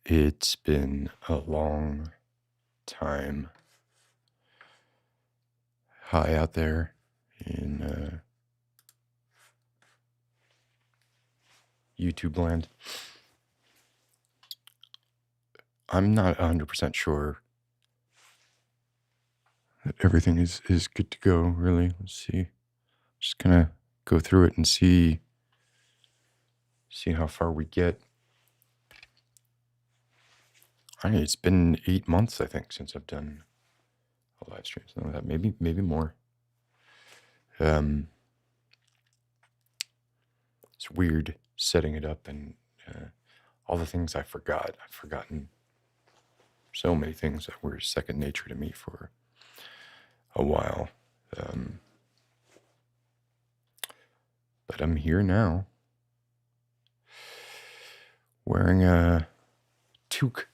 It's been a long time. Hi out there in YouTube land. I'm not 100% sure that everything is good to go, really. Let's see. Just gonna go through it and see how far we get. I mean, it's been 8 months, I think, since I've done a live stream. Something like that. Maybe more. It's weird setting it up and all the things I forgot. I've forgotten so many things that were second nature to me for a while. But I'm here now, wearing a toque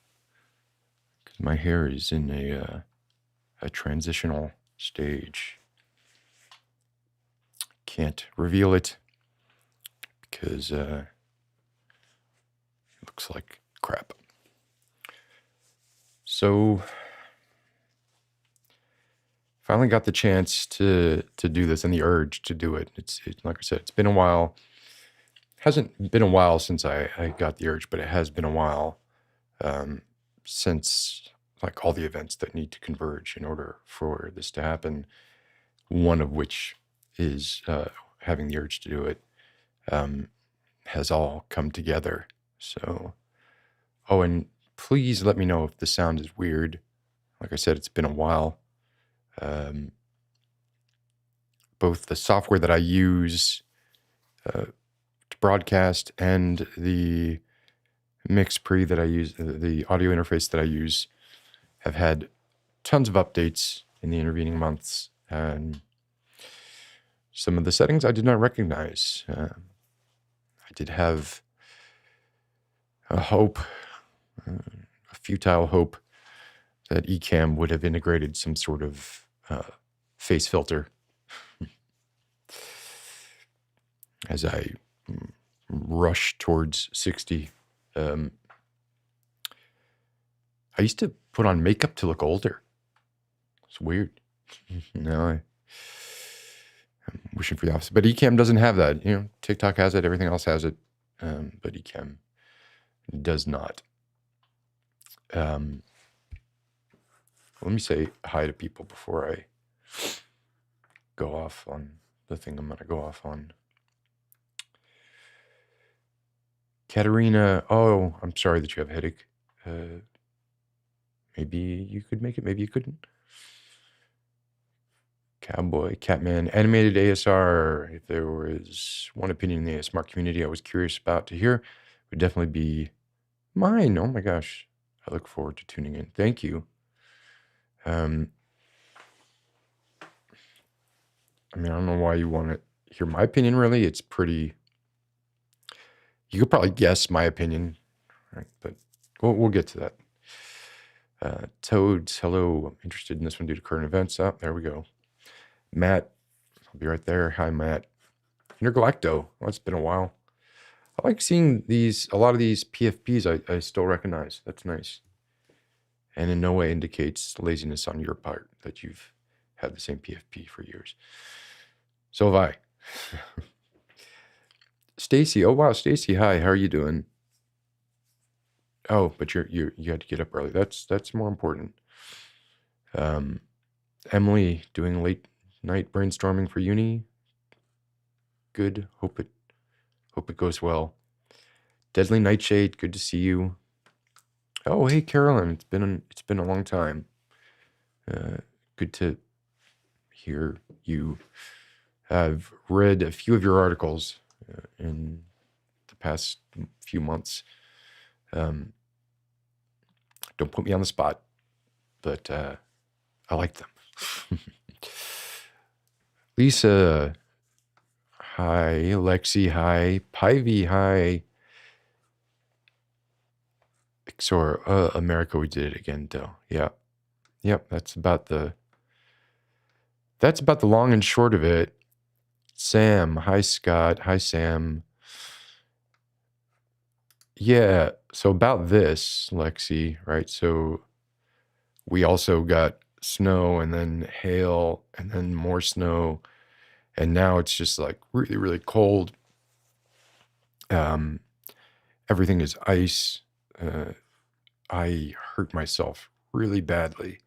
because my hair is in a transitional stage. Can't reveal it because it looks like crap. So finally got the chance to do this and the urge to do it. It's like I said, it's been a while. Hasn't been a while since I got the urge, but it has been a while since like all the events that need to converge in order for this to happen. One of which is having the urge to do it has all come together. So, oh, and please let me know if the sound is weird. Like I said, it's been a while. Both the software that I use to broadcast and the mix pre that I use, the audio interface that I use, have had tons of updates in the intervening months. And some of the settings I did not recognize. I did have a hope, a futile hope, that Ecamm would have integrated some sort of face filter as I rush towards 60. I used to put on makeup to look older. It's weird. Now I'm wishing for the opposite. But Ecamm doesn't have that. You know, TikTok has it. Everything else has it. But Ecamm does not. Let me say hi to people before I go off on the thing I'm going to go off on. Katerina, oh, I'm sorry that you have a headache. Maybe you could make it, maybe you couldn't. Cowboy, Catman, animated ASR. If there was one opinion in the ASMR community I was curious about to hear, would definitely be mine. Oh my gosh. I look forward to tuning in. Thank you. I mean, I don't know why you want to hear my opinion, really. It's pretty... You could probably guess my opinion, right? But we'll get to that. Toads, hello. I'm interested in this one due to current events. Oh, there we go. Matt, I'll be right there. Hi, Matt. Intergalacto. Well, it's been a while. I like seeing a lot of these PFPs I still recognize. That's nice. And in no way indicates laziness on your part that you've had the same PFP for years. So have I. Stacy, oh wow, Stacy, hi, how are you doing? Oh, but you had to get up early. That's more important. Emily, doing late night brainstorming for uni. Good. Hope it goes well. Deadly Nightshade, good to see you. Oh, hey Carolyn, it's been a long time. Good to hear you. I've read a few of your articles in the past few months. Don't put me on the spot, but I like them. Lisa, hi. Lexi, hi. Pivy, hi. Xor, America, we did it again, though. Yeah. Yep, that's about the long and short of it. Sam, hi Scott, hi Sam. Yeah, So about this, Lexi, right? So we also got snow and then hail and then more snow. And now it's just like really, really cold. Everything is ice. I hurt myself really badly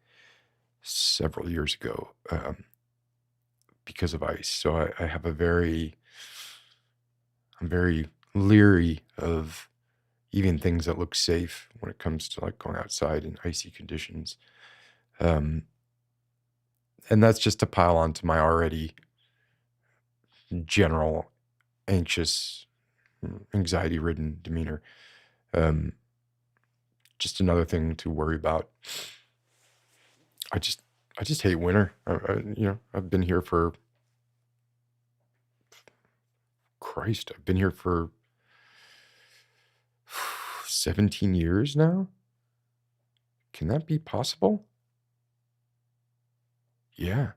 several years ago because of ice. So I have I'm very leery of even things that look safe when it comes to like going outside in icy conditions. Um, and that's just to pile on to my already general anxious, anxiety ridden demeanor. Um, just another thing to worry about. I just, I just hate winter. I've been here for Christ. I've been here for 17 years now. Can that be possible? Yeah.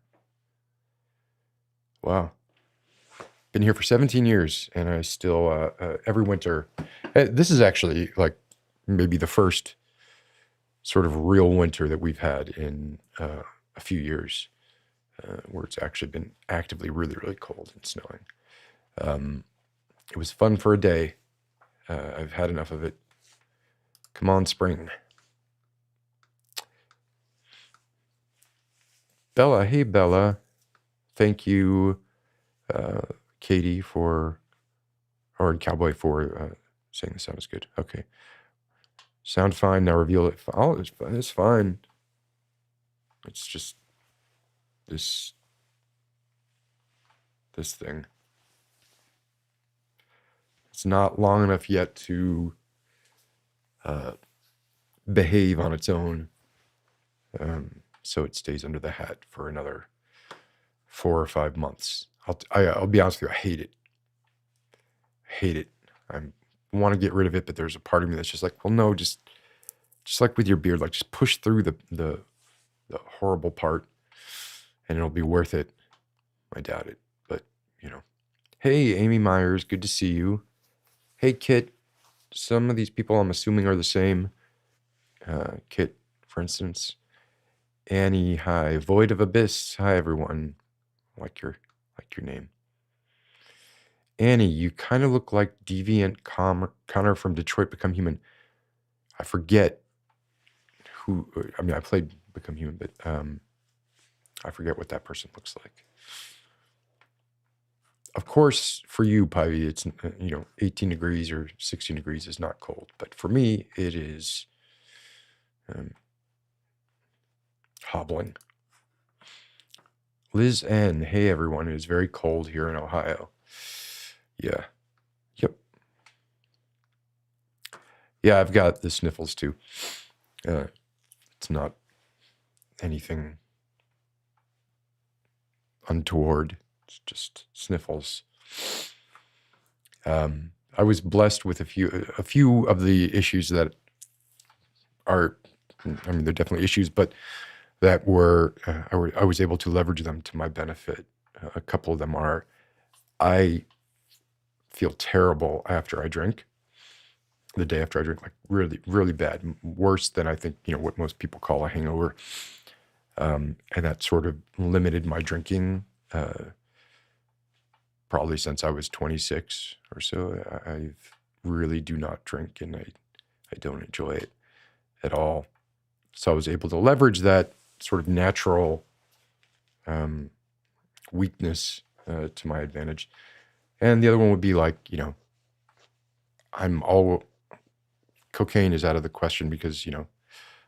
Wow. Been here for 17 years, and I still every winter. This is actually like maybe the first sort of real winter that we've had in a few years, where it's actually been actively really, really cold and snowing. It was fun for a day. I've had enough of it. Come on, spring. Bella, hey Bella. Thank you, Katie, or Cowboy for saying the sound is good. Okay. Sound fine. Now reveal it. Oh, it's fine. It's just this thing. It's not long enough yet to behave on its own. So it stays under the hat for another 4 or 5 months. I'll be honest with you. I hate it. Hate it. I want to get rid of it, but there's a part of me that's just like, well, no, just like with your beard, like just push through the horrible part, and it'll be worth it. I doubt it, but Hey, Amy Myers, good to see you. Hey, Kit. Some of these people I'm assuming are the same. Kit, for instance. Annie, hi. Void of Abyss, hi everyone. Like your name. Annie, you kind of look like Deviant Connor from Detroit Become Human. I forget who. I mean, I played Become Human, but I forget what that person looks like. Of course, for you, Pivy, it's 18 degrees or 16 degrees is not cold, but for me, it is hobbling. Liz N, hey everyone, it is very cold here in Ohio. Yeah. Yep. Yeah, I've got the sniffles too. It's not anything untoward. It's just sniffles. I was blessed with a few of the issues that are, I mean, they're definitely issues, but that were, I was able to leverage them to my benefit. A couple of them are, I feel terrible after I drink. The day after I drink, like really, really bad, worse than I think, what most people call a hangover. And that sort of limited my drinking, probably since I was 26 or so. I really do not drink, and I don't enjoy it at all. So I was able to leverage that sort of natural weakness to my advantage. And the other one would be like, cocaine is out of the question because,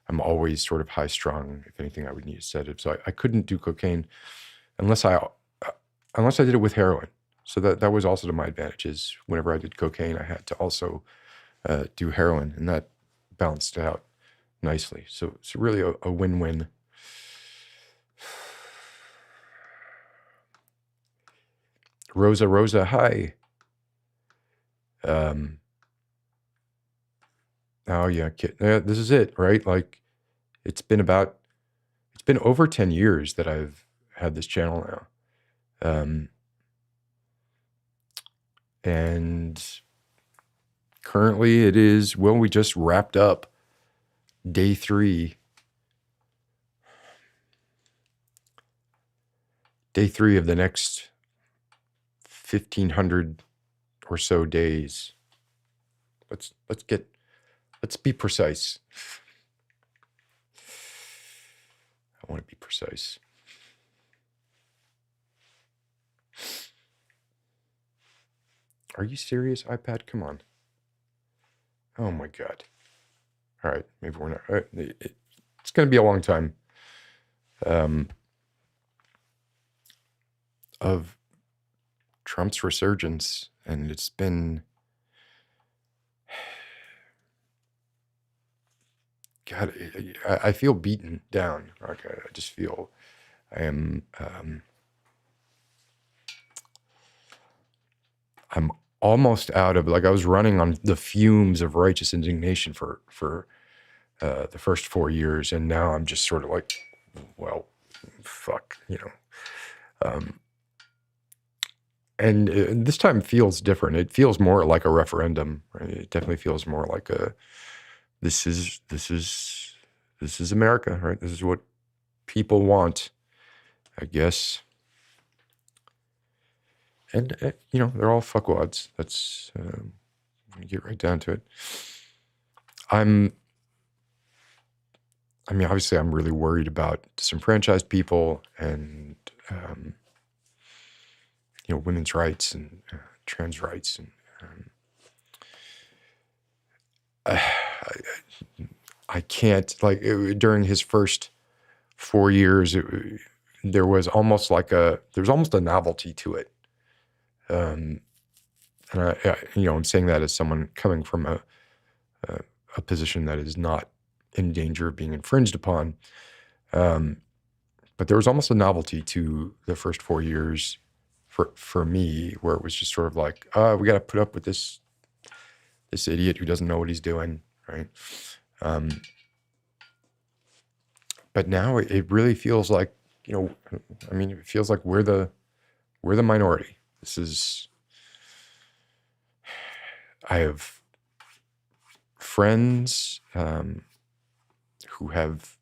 I'm always sort of high strung. If anything, I would need a sedative. So I couldn't do cocaine unless I did it with heroin. So that was also to my advantage. Is whenever I did cocaine, I had to also do heroin, and that balanced out nicely. So it's really a win-win. Rosa, hi. Oh yeah, this is it, right? Like it's been over 10 years that I've had this channel now. And Currently, it is, well, we just wrapped up day 3. Day 3 of the next 1,500 or so days. Let's be precise. I want to be precise. Are you serious, iPad? Come on. Oh my God. All right, maybe we're not. It's going to be a long time of Trump's resurgence, and it's been, God, I feel beaten down. Like I just feel I am. I'm almost out of, like, I was running on the fumes of righteous indignation for the first 4 years, and now I'm just sort of like, well, fuck, and this time feels different. It feels more like a referendum. Right? It definitely feels more like this is America, right? This is what people want, I guess. And they're all fuckwads. That's when you get right down to it. Obviously, I'm really worried about disenfranchised people and women's rights and trans rights, and I can't, like, during his first 4 years, there was almost a novelty to it. And I'm saying that as someone coming from a position that is not in danger of being infringed upon. But there was almost a novelty to the first 4 years for me, where it was just sort of like, we got to put up with this idiot who doesn't know what he's doing, right? But now it really feels like, it feels like we're the minority. I have friends who have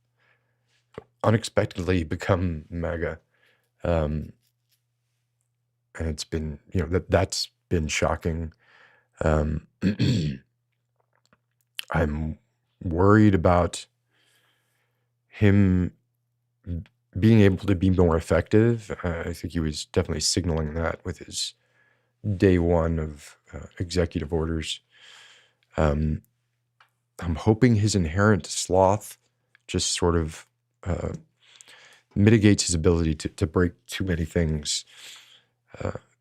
unexpectedly become MAGA, and it's been, that's been shocking. I'm worried about him being able to be more effective. I think he was definitely signaling that with his day 1 of executive orders. I'm hoping his inherent sloth just sort of mitigates his ability to break too many things.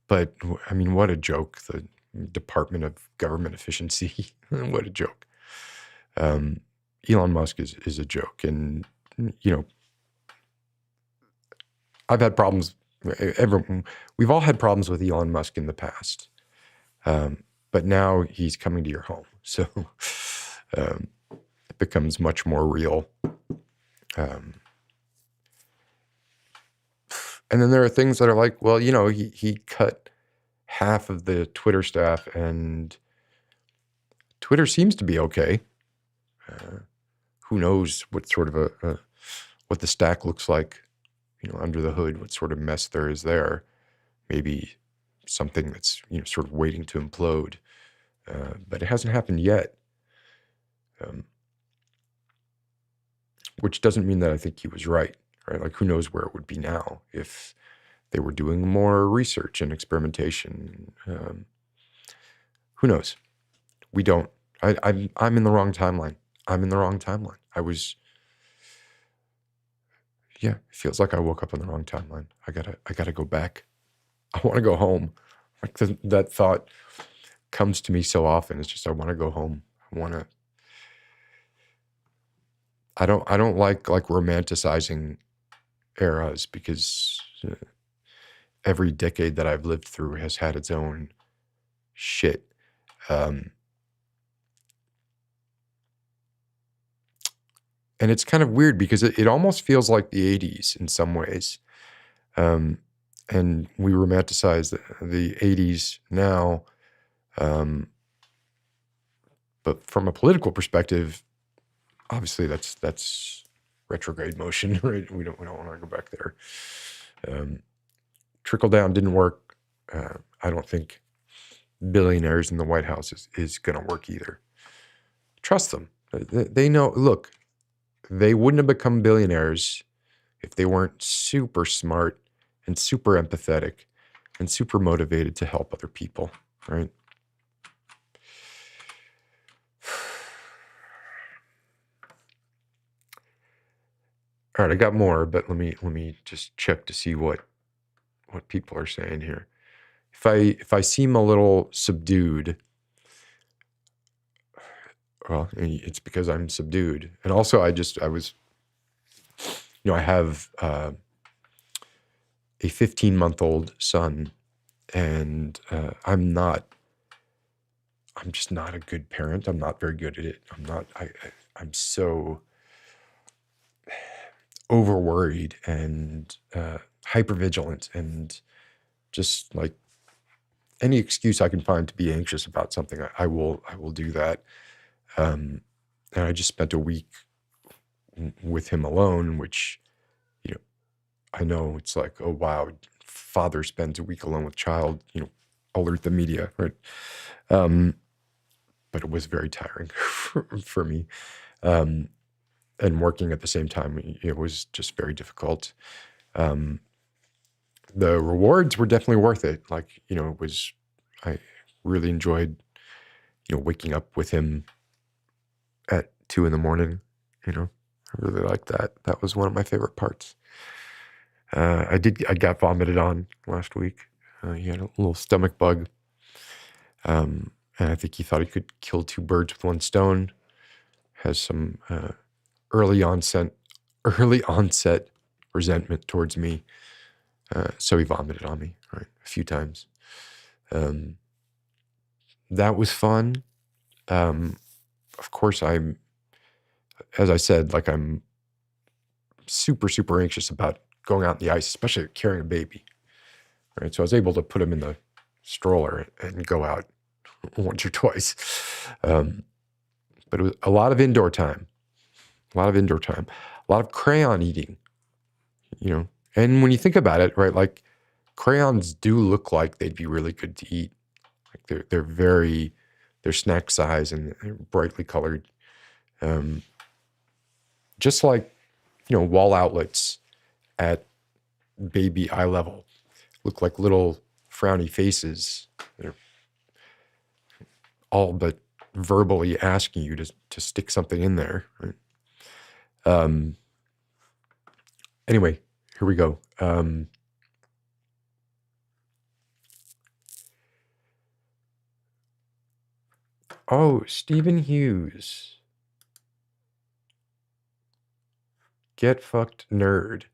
But what a joke, the Department of Government Efficiency. What a joke. Elon Musk is a joke. And, I've had problems. We've all had problems with Elon Musk in the past. But now he's coming to your home. So it becomes much more real. And then there are things that are like, well, he cut half of the Twitter staff, and Twitter seems to be okay. Who knows what sort of what the stack looks like, under the hood, what sort of mess there is there. Maybe something that's, sort of waiting to implode. But it hasn't happened yet. Which doesn't mean that I think he was right? Like, who knows where it would be now if they were doing more research and experimentation. Who knows? We don't. I'm in the wrong timeline. It feels like I woke up on the wrong timeline. I gotta go back. I want to go home. Like that thought comes to me so often. It's just, I want to go home. I don't like romanticizing eras, because every decade that I've lived through has had its own shit. And it's kind of weird because it almost feels like the 80s in some ways. And we romanticize the 80s now. But from a political perspective, obviously that's retrograde motion, right? We don't want to go back there. Trickle down didn't work. I don't think billionaires in the White House is going to work either. Trust them. They know, look, they wouldn't have become billionaires if they weren't super smart and super empathetic and super motivated to help other people, right? All right, I got more, but let me just check to see what people are saying here. If I seem a little subdued, well, it's because I'm subdued. And also I was, I have a 15-month-old son, and I'm just not a good parent. I'm not very good at it. I'm so over worried and hyper vigilant, and just like any excuse I can find to be anxious about something, I will do that. And I just spent a week with him alone, which, I know it's like, oh wow, father spends a week alone with child, alert the media, right? But it was very tiring for me. And working at the same time, it was just very difficult. The rewards were definitely worth it. Like, I really enjoyed, waking up with him at 2 a.m. I really liked that. That was one of my favorite parts. I got vomited on last week. He had a little stomach bug. And I think he thought he could kill two birds with one stone. Has some early onset resentment towards me. So he vomited on me, right, a few times. That was fun. Of course, as I said, like, I'm super, super anxious about going out in the ice, especially carrying a baby, right? So I was able to put him in the stroller and go out once or twice. But it was a lot of indoor time, a lot of crayon eating, and when you think about it, right, like, crayons do look like they'd be really good to eat. Like, they're snack size and they're brightly colored. Just like, wall outlets at baby eye level look like little frowny faces. They're all but verbally asking you to stick something in there, right? Anyway, here we go. Oh, Stephen Hughes. Get fucked, nerd.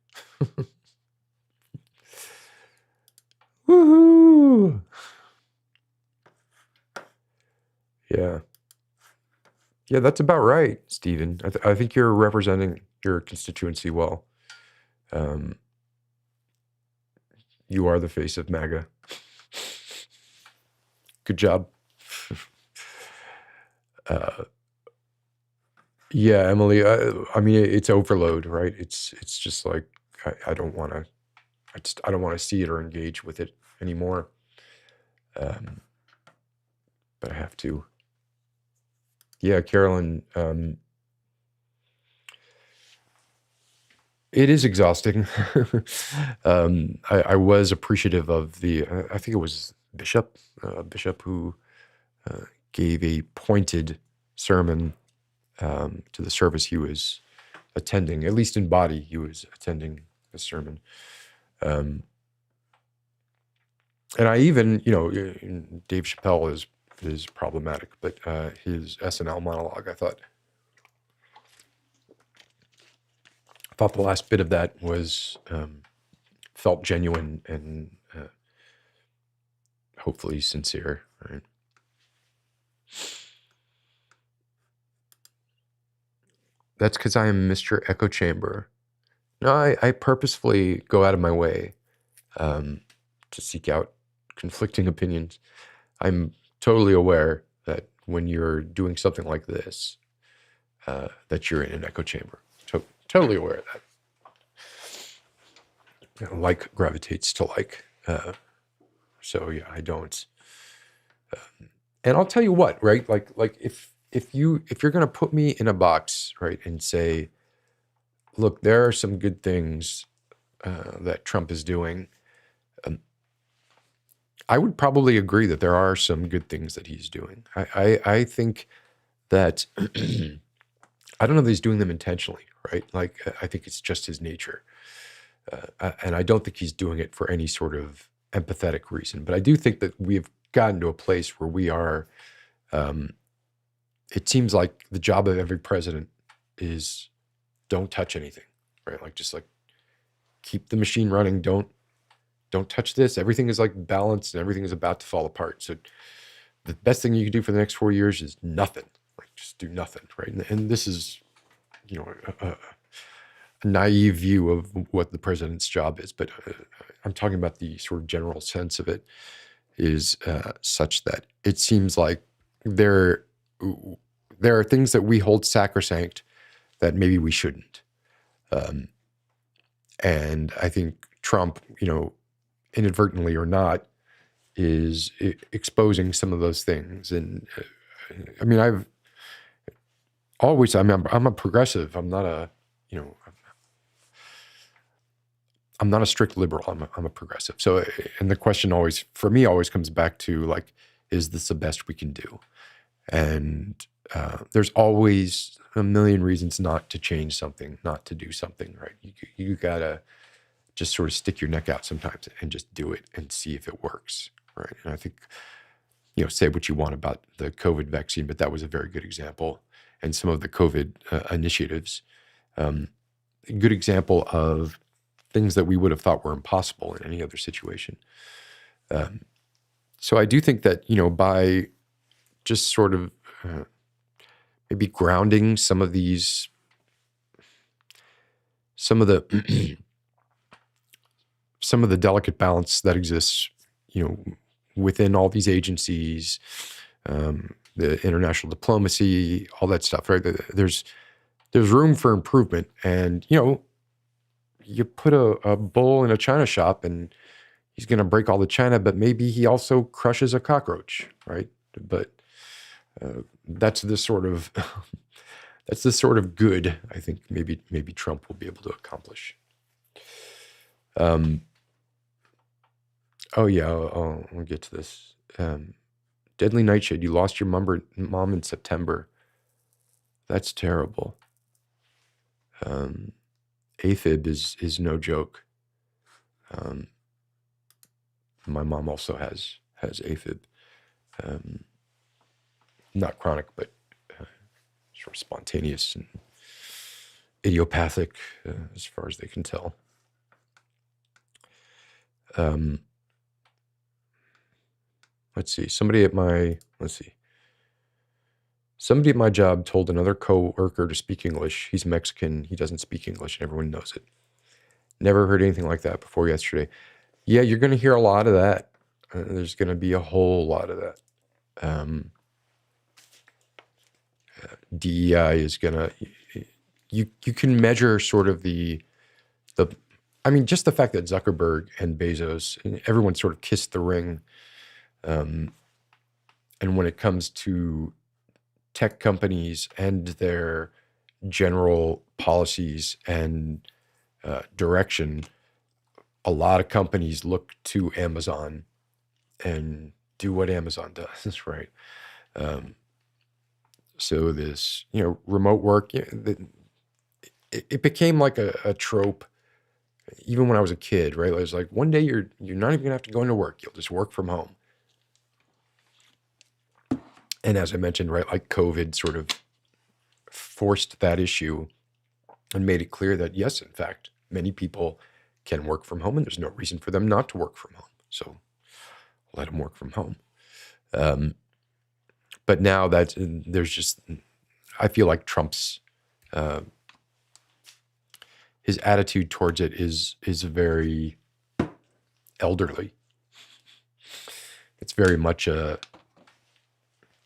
Woohoo! Yeah. Yeah, that's about right, Stephen. I think you're representing your constituency well. You are the face of MAGA. Good job. Yeah, Emily. I mean, it's overload, right? It's just like, I don't want to. I don't want to see it or engage with it anymore. But I have to. Yeah, Carolyn. It is exhausting. I was appreciative of I think it was Bishop who gave a pointed sermon to the service he was attending. At least in body, he was attending the sermon. And I even, Dave Chappelle is problematic, but his SNL monologue, I thought the last bit of that was felt genuine and hopefully sincere, right? That's because I am Mr. Echo Chamber. No, I purposefully go out of my way to seek out conflicting opinions. I'm totally aware that when you're doing something like this, that you're in an echo chamber. Totally aware of that. You know, like gravitates to like. So yeah, I don't. And I'll tell you what, right? Like if you're gonna put me in a box, right, and say, look, there are some good things that Trump is doing. I would probably agree that there are some good things that he's doing. I think that I don't know that he's doing them intentionally, right? Like I think it's just his nature, and I don't think he's doing it for any sort of empathetic reason. But I do think that we've gotten to a place where we are. It seems like the job of every president is don't touch anything, right? Like just like keep the machine running. Don't touch this. Everything is like balanced and everything is about to fall apart. So the best thing you can do for the next 4 years is nothing. Like just do nothing, right? And this is, you know, a naive view of what the president's job is, but I'm talking about the sort of general sense of it is such that it seems like there are things that we hold sacrosanct that maybe we shouldn't. And I think Trump, you know, inadvertently or not, is exposing some of those things. And I mean, I'm a progressive. I'm not a, you know, I'm not a strict liberal. I'm a progressive. So, and the question always, for me, always comes back to like, is this the best we can do? And there's always a million reasons not to change something, not to do something, right? You gotta just sort of stick your neck out sometimes and just do it and see if it works, right? And I think, you know, say what you want about the COVID vaccine, but that was a very good example. And some of the COVID initiatives, a good example of things that we would have thought were impossible in any other situation. So I do think that, you know, by just sort of maybe grounding some of the some of the delicate balance that exists, you know, within all these agencies, the international diplomacy, all that stuff, right? There's room for improvement, and you know, you put a bull in a china shop, and he's going to break all the china, but maybe he also crushes a cockroach, right? But that's the sort of good I think maybe Trump will be able to accomplish. Oh yeah, I'll get to this. Deadly Nightshade, you lost your mom in September. That's terrible. AFib is no joke. My mom also has AFib. Not chronic, but sort of spontaneous and idiopathic, as far as they can tell. Let's see. Somebody at my job told another coworker to speak English. He's Mexican. He doesn't speak English, and everyone knows it. Never heard anything like that before yesterday. Yeah, you're going to hear a lot of that. There's going to be a whole lot of that. DEI is going to... You can measure sort of the... I mean, just the fact that Zuckerberg and Bezos, and everyone sort of kissed the ring. And when it comes to tech companies and their general policies and direction, a lot of companies look to Amazon and do what Amazon does, right? So this, you know, remote work, it became like a trope. Even when I was a kid, right? It was like one day you're not even gonna have to go into work. You'll just work from home. And as I mentioned, right, like COVID sort of forced that issue and made it clear that yes, in fact, many people can work from home, and there's no reason for them not to work from home. So let them work from home. But now that there's just, I feel like Trump's his attitude towards it is very elderly. It's very much a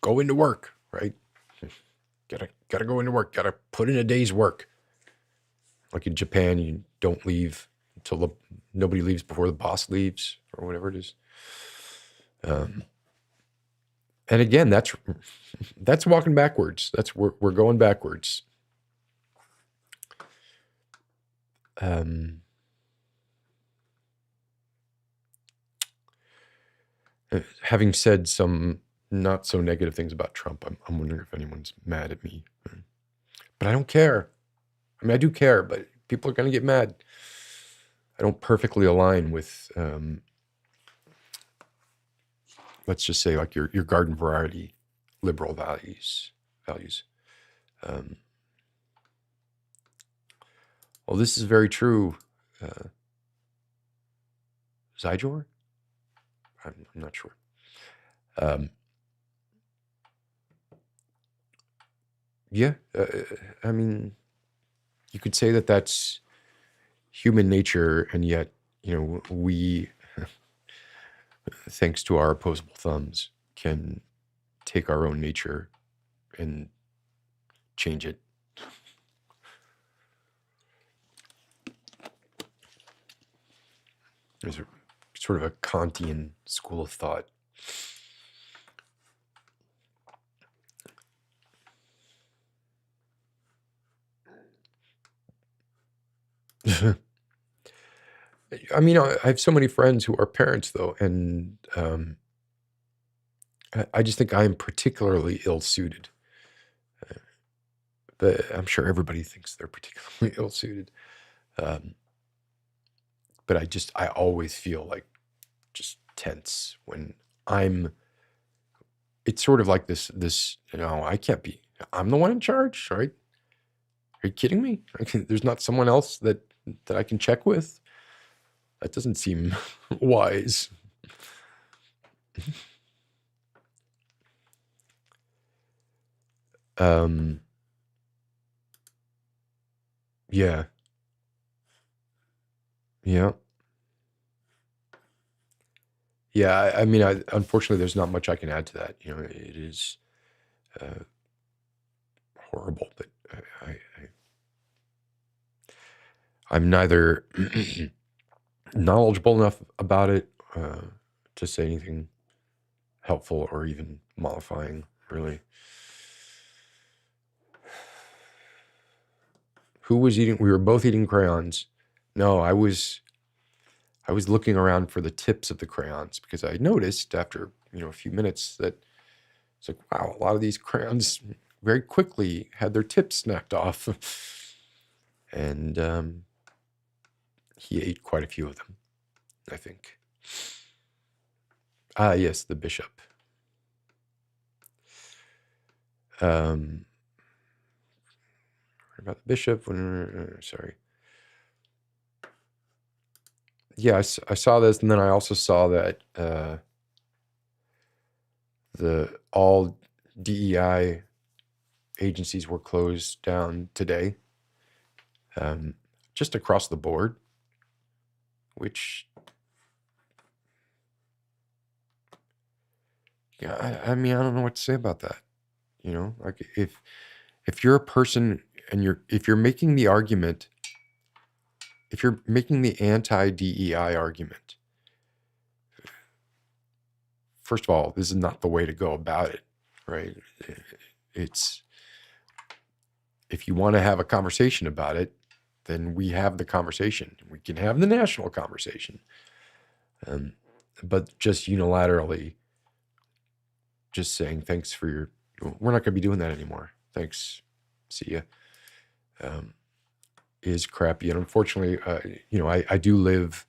go into work, right? Gotta go into work. Gotta put in a day's work. Like in Japan, you don't leave until nobody leaves before the boss leaves, or whatever it is. And again, that's walking backwards. We're going backwards. Having said some not so negative things about Trump, I'm wondering if anyone's mad at me. But I don't care. I mean, I do care, but people are going to get mad. I don't perfectly align with, let's just say, like your garden variety liberal values. Well, this is very true. Zygor? I'm not sure. Yeah, I mean, you could say that that's human nature, and yet, we, thanks to our opposable thumbs, can take our own nature and change it. There's sort of a Kantian school of thought. I mean, I have so many friends who are parents, though, and I just think I am particularly ill-suited. But I'm sure everybody thinks they're particularly ill-suited. But I always feel like just tense when it's sort of like this, I'm the one in charge, right? Are you kidding me? There's not someone else that I can check with? That doesn't seem wise. Yeah. Yeah. Yeah, I mean, unfortunately, there's not much I can add to that. It is horrible, but I'm neither knowledgeable enough about it to say anything helpful or even mollifying, really. Who was eating? We were both eating crayons. No, I was looking around for the tips of the crayons because I noticed after, a few minutes that it's like, wow, a lot of these crayons very quickly had their tips snapped off. And he ate quite a few of them, I think. Ah, yes, the bishop. About the bishop. Sorry. Yeah, I saw this, and then I also saw that all DEI agencies were closed down today, just across the board, which, yeah, I mean, I don't know what to say about that. Like if you're a person and if you're making the argument, if you're making the anti-DEI argument, first of all, this is not the way to go about it, right? It's, if you want to have a conversation about it, then we have the conversation. We can have the national conversation. But just unilaterally, just saying thanks for we're not going to be doing that anymore. Thanks. See ya. Is crappy. And unfortunately, I do live,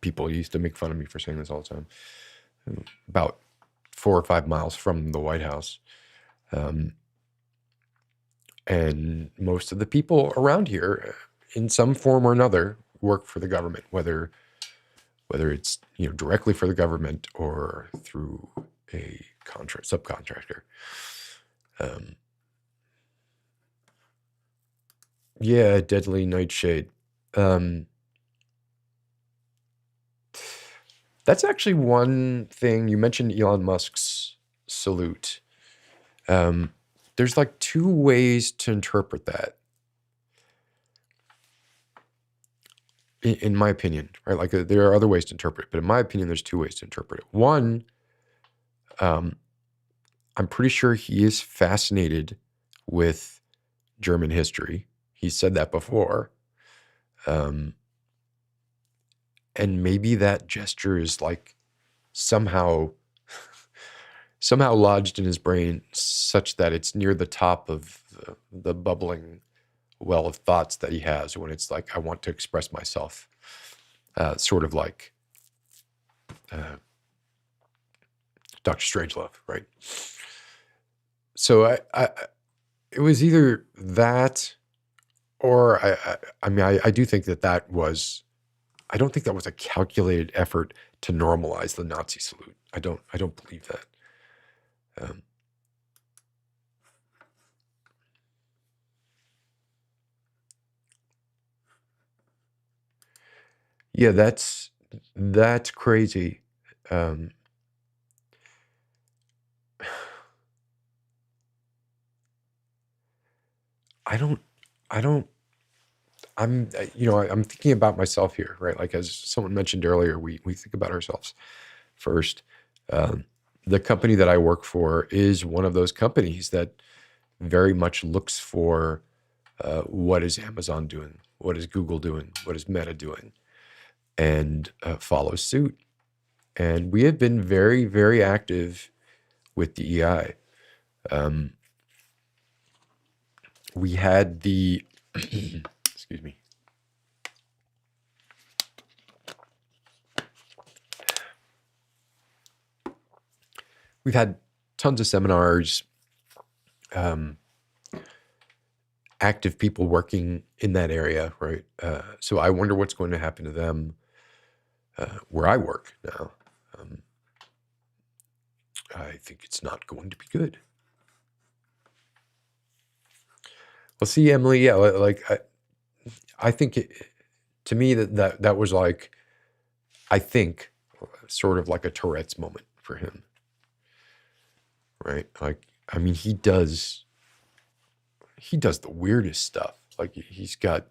people used to make fun of me for saying this all the time, about 4 or 5 miles from the White House. And most of the people around here, in some form or another, work for the government, whether it's directly for the government or through a subcontractor. Yeah, deadly nightshade. That's actually one thing. You mentioned Elon Musk's salute. There's like two ways to interpret that, in my opinion, right? Like there are other ways to interpret it, but in my opinion, there's two ways to interpret it. One, I'm pretty sure he is fascinated with German history. He said that before. And maybe that gesture is like somehow lodged in his brain such that it's near the top of the bubbling well of thoughts that he has when it's like, I want to express myself. Sort of like Dr. Strangelove, right? So it was either that, or I do think that was, I don't think that was a calculated effort to normalize the Nazi salute. I don't believe that. Yeah, that's crazy. I don't, I'm, I'm thinking about myself here, right? Like as someone mentioned earlier, we think about ourselves first. The company that I work for is one of those companies that very much looks for what is Amazon doing, what is Google doing, what is Meta doing, and follows suit. And we have been very, very active with DEI. We had the, excuse me. We've had tons of seminars, active people working in that area, right? So I wonder what's going to happen to them where I work now. I think it's not going to be good. Well, see, Emily, yeah, like I think to me that was like, I think sort of like a Tourette's moment for him, right? Like, I mean, he does the weirdest stuff. Like he's got,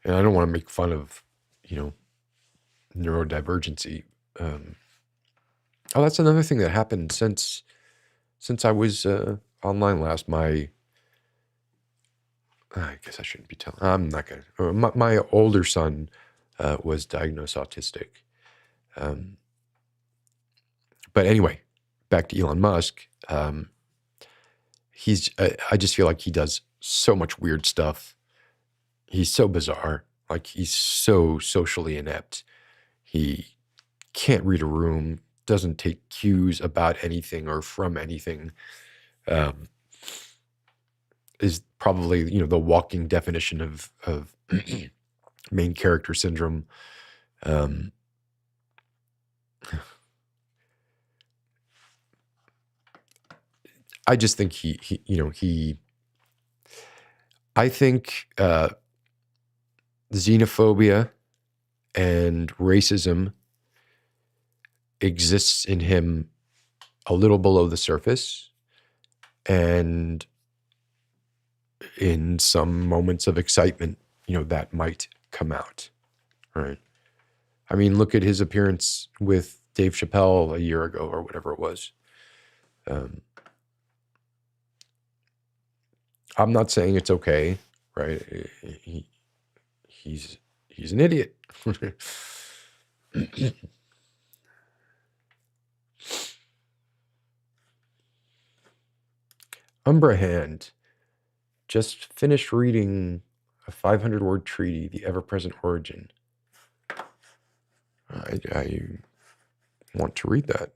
and I don't want to make fun of, neurodivergency. Oh, that's another thing that happened since I was online last. I guess I shouldn't be telling. I'm not gonna. My older son was diagnosed autistic. But anyway, back to Elon Musk. I just feel like he does so much weird stuff. He's so bizarre. Like he's so socially inept. He can't read a room, doesn't take cues about anything or from anything. Is probably, the walking definition of main character syndrome. I just think I think xenophobia and racism exists in him a little below the surface, and in some moments of excitement, that might come out, right? I mean, look at his appearance with Dave Chappelle a year ago or whatever it was. I'm not saying it's okay, right? He's an idiot. Umbra Hand just finished reading a 500-word treaty, The Ever-Present Origin. I want to read that.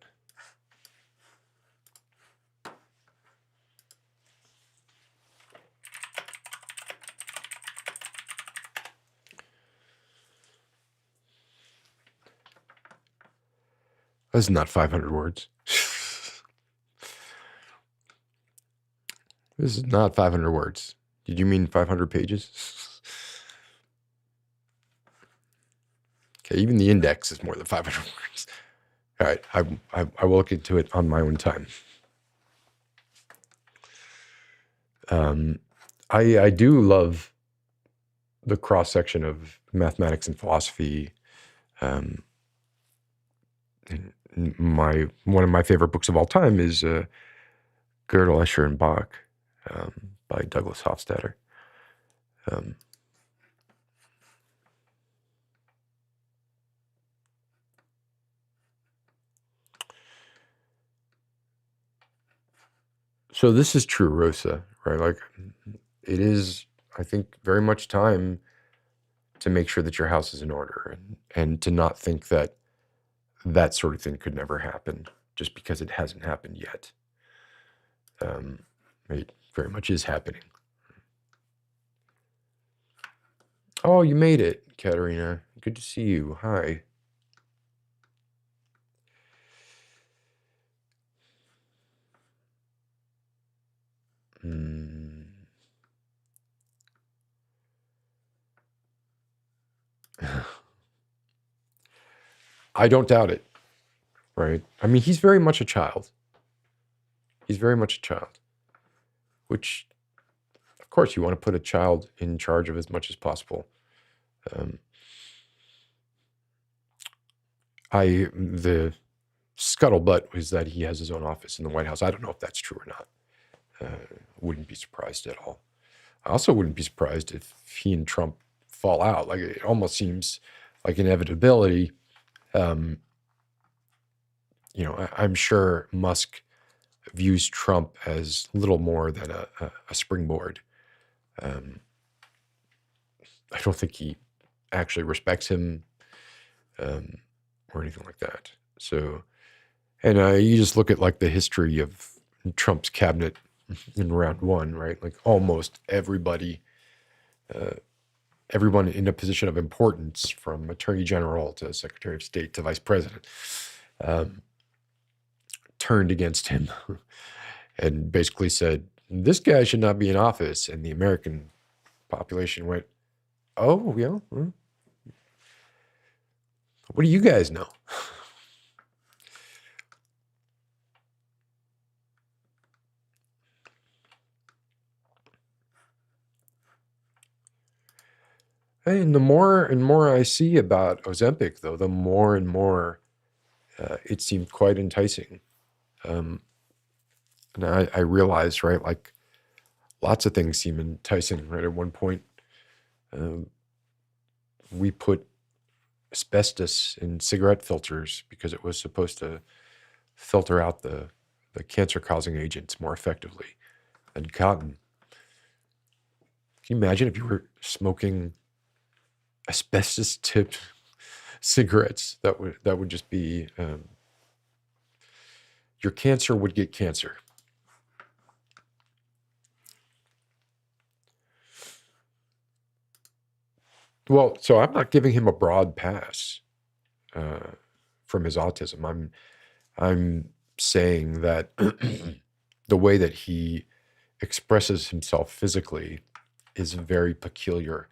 That's not 500 words. This is not 500 words. Did you mean 500 pages? Okay, even the index is more than 500 words. All right, I will look into it on my own time. I do love the cross section of mathematics and philosophy. One of my favorite books of all time is Gödel, Escher, and Bach by Douglas Hofstadter. So this is true, Rosa, right? Like, it is, I think, very much time to make sure that your house is in order, and to not think that that sort of thing could never happen just because it hasn't happened yet. It very much is happening. Oh, you made it, Katerina. Good to see you. Hi. I don't doubt it, right? I mean, he's very much a child. He's very much a child, which, of course, you want to put a child in charge of as much as possible. The scuttlebutt was that he has his own office in the White House. I don't know if that's true or not. Wouldn't be surprised at all. I also wouldn't be surprised if he and Trump fall out. Like, it almost seems like inevitability. I'm sure Musk views Trump as little more than a springboard. I don't think he actually respects him or anything like that. So, and you just look at like the history of Trump's cabinet in round one, right? Like almost everybody, everyone in a position of importance, from Attorney General to Secretary of State to Vice President, turned against him and basically said, this guy should not be in office. And the American population went, oh, yeah, what do you guys know? And the more and more I see about Ozempic, though, the more and more it seemed quite enticing. And I realized, right, like lots of things seem enticing, right? At one point, we put asbestos in cigarette filters because it was supposed to filter out the cancer-causing agents more effectively than cotton. Can you imagine if you were smoking asbestos-tipped cigarettes? That would just be your cancer would get cancer. Well, so I'm not giving him a broad pass from his autism. I'm saying that the way that he expresses himself physically is very peculiar,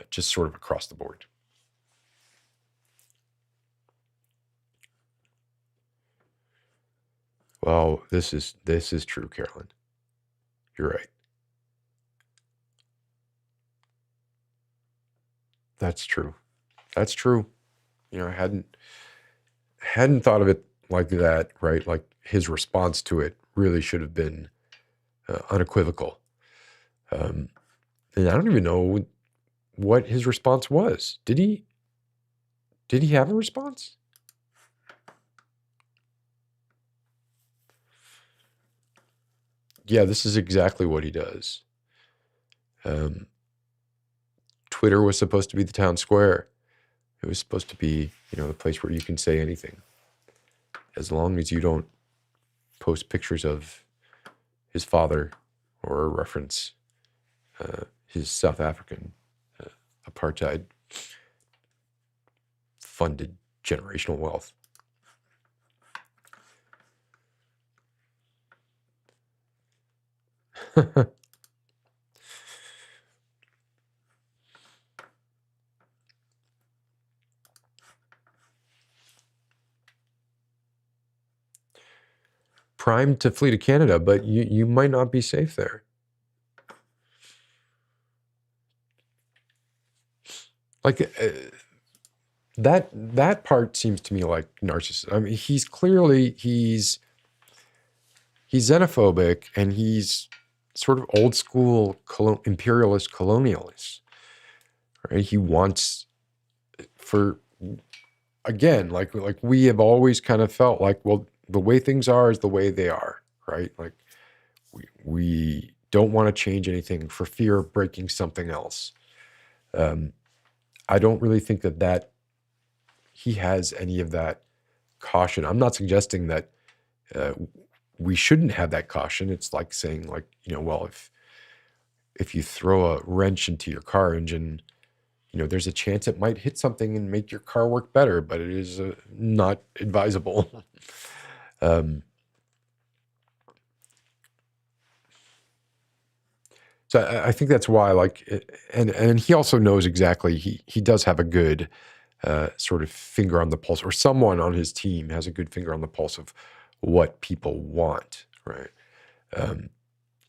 just sort of across the board. Well, this is true, Carolyn. You're right. That's true. That's true. I hadn't thought of it like that, right? Like his response to it really should have been unequivocal. And I don't even know what his response was. Did he have a response? Yeah, this is exactly what he does. Twitter was supposed to be the town square. It was supposed to be, the place where you can say anything, as long as you don't post pictures of his father or reference his South African apartheid funded generational wealth. primed to flee to Canada, but you might not be safe there. Like that part seems to me like narcissism. I mean, he's xenophobic, and he's sort of old school imperialist colonialist. Right? He wants for again, like we have always kind of felt like, well, the way things are is the way they are, right? Like we don't want to change anything for fear of breaking something else. I don't really think that he has any of that caution. I'm not suggesting that we shouldn't have that caution. It's like saying, like, well, if you throw a wrench into your car engine, there's a chance it might hit something and make your car work better, but it is not advisable. So I think that's why, like, and he also knows exactly. He does have a good sort of finger on the pulse, or someone on his team has a good finger on the pulse of what people want, right?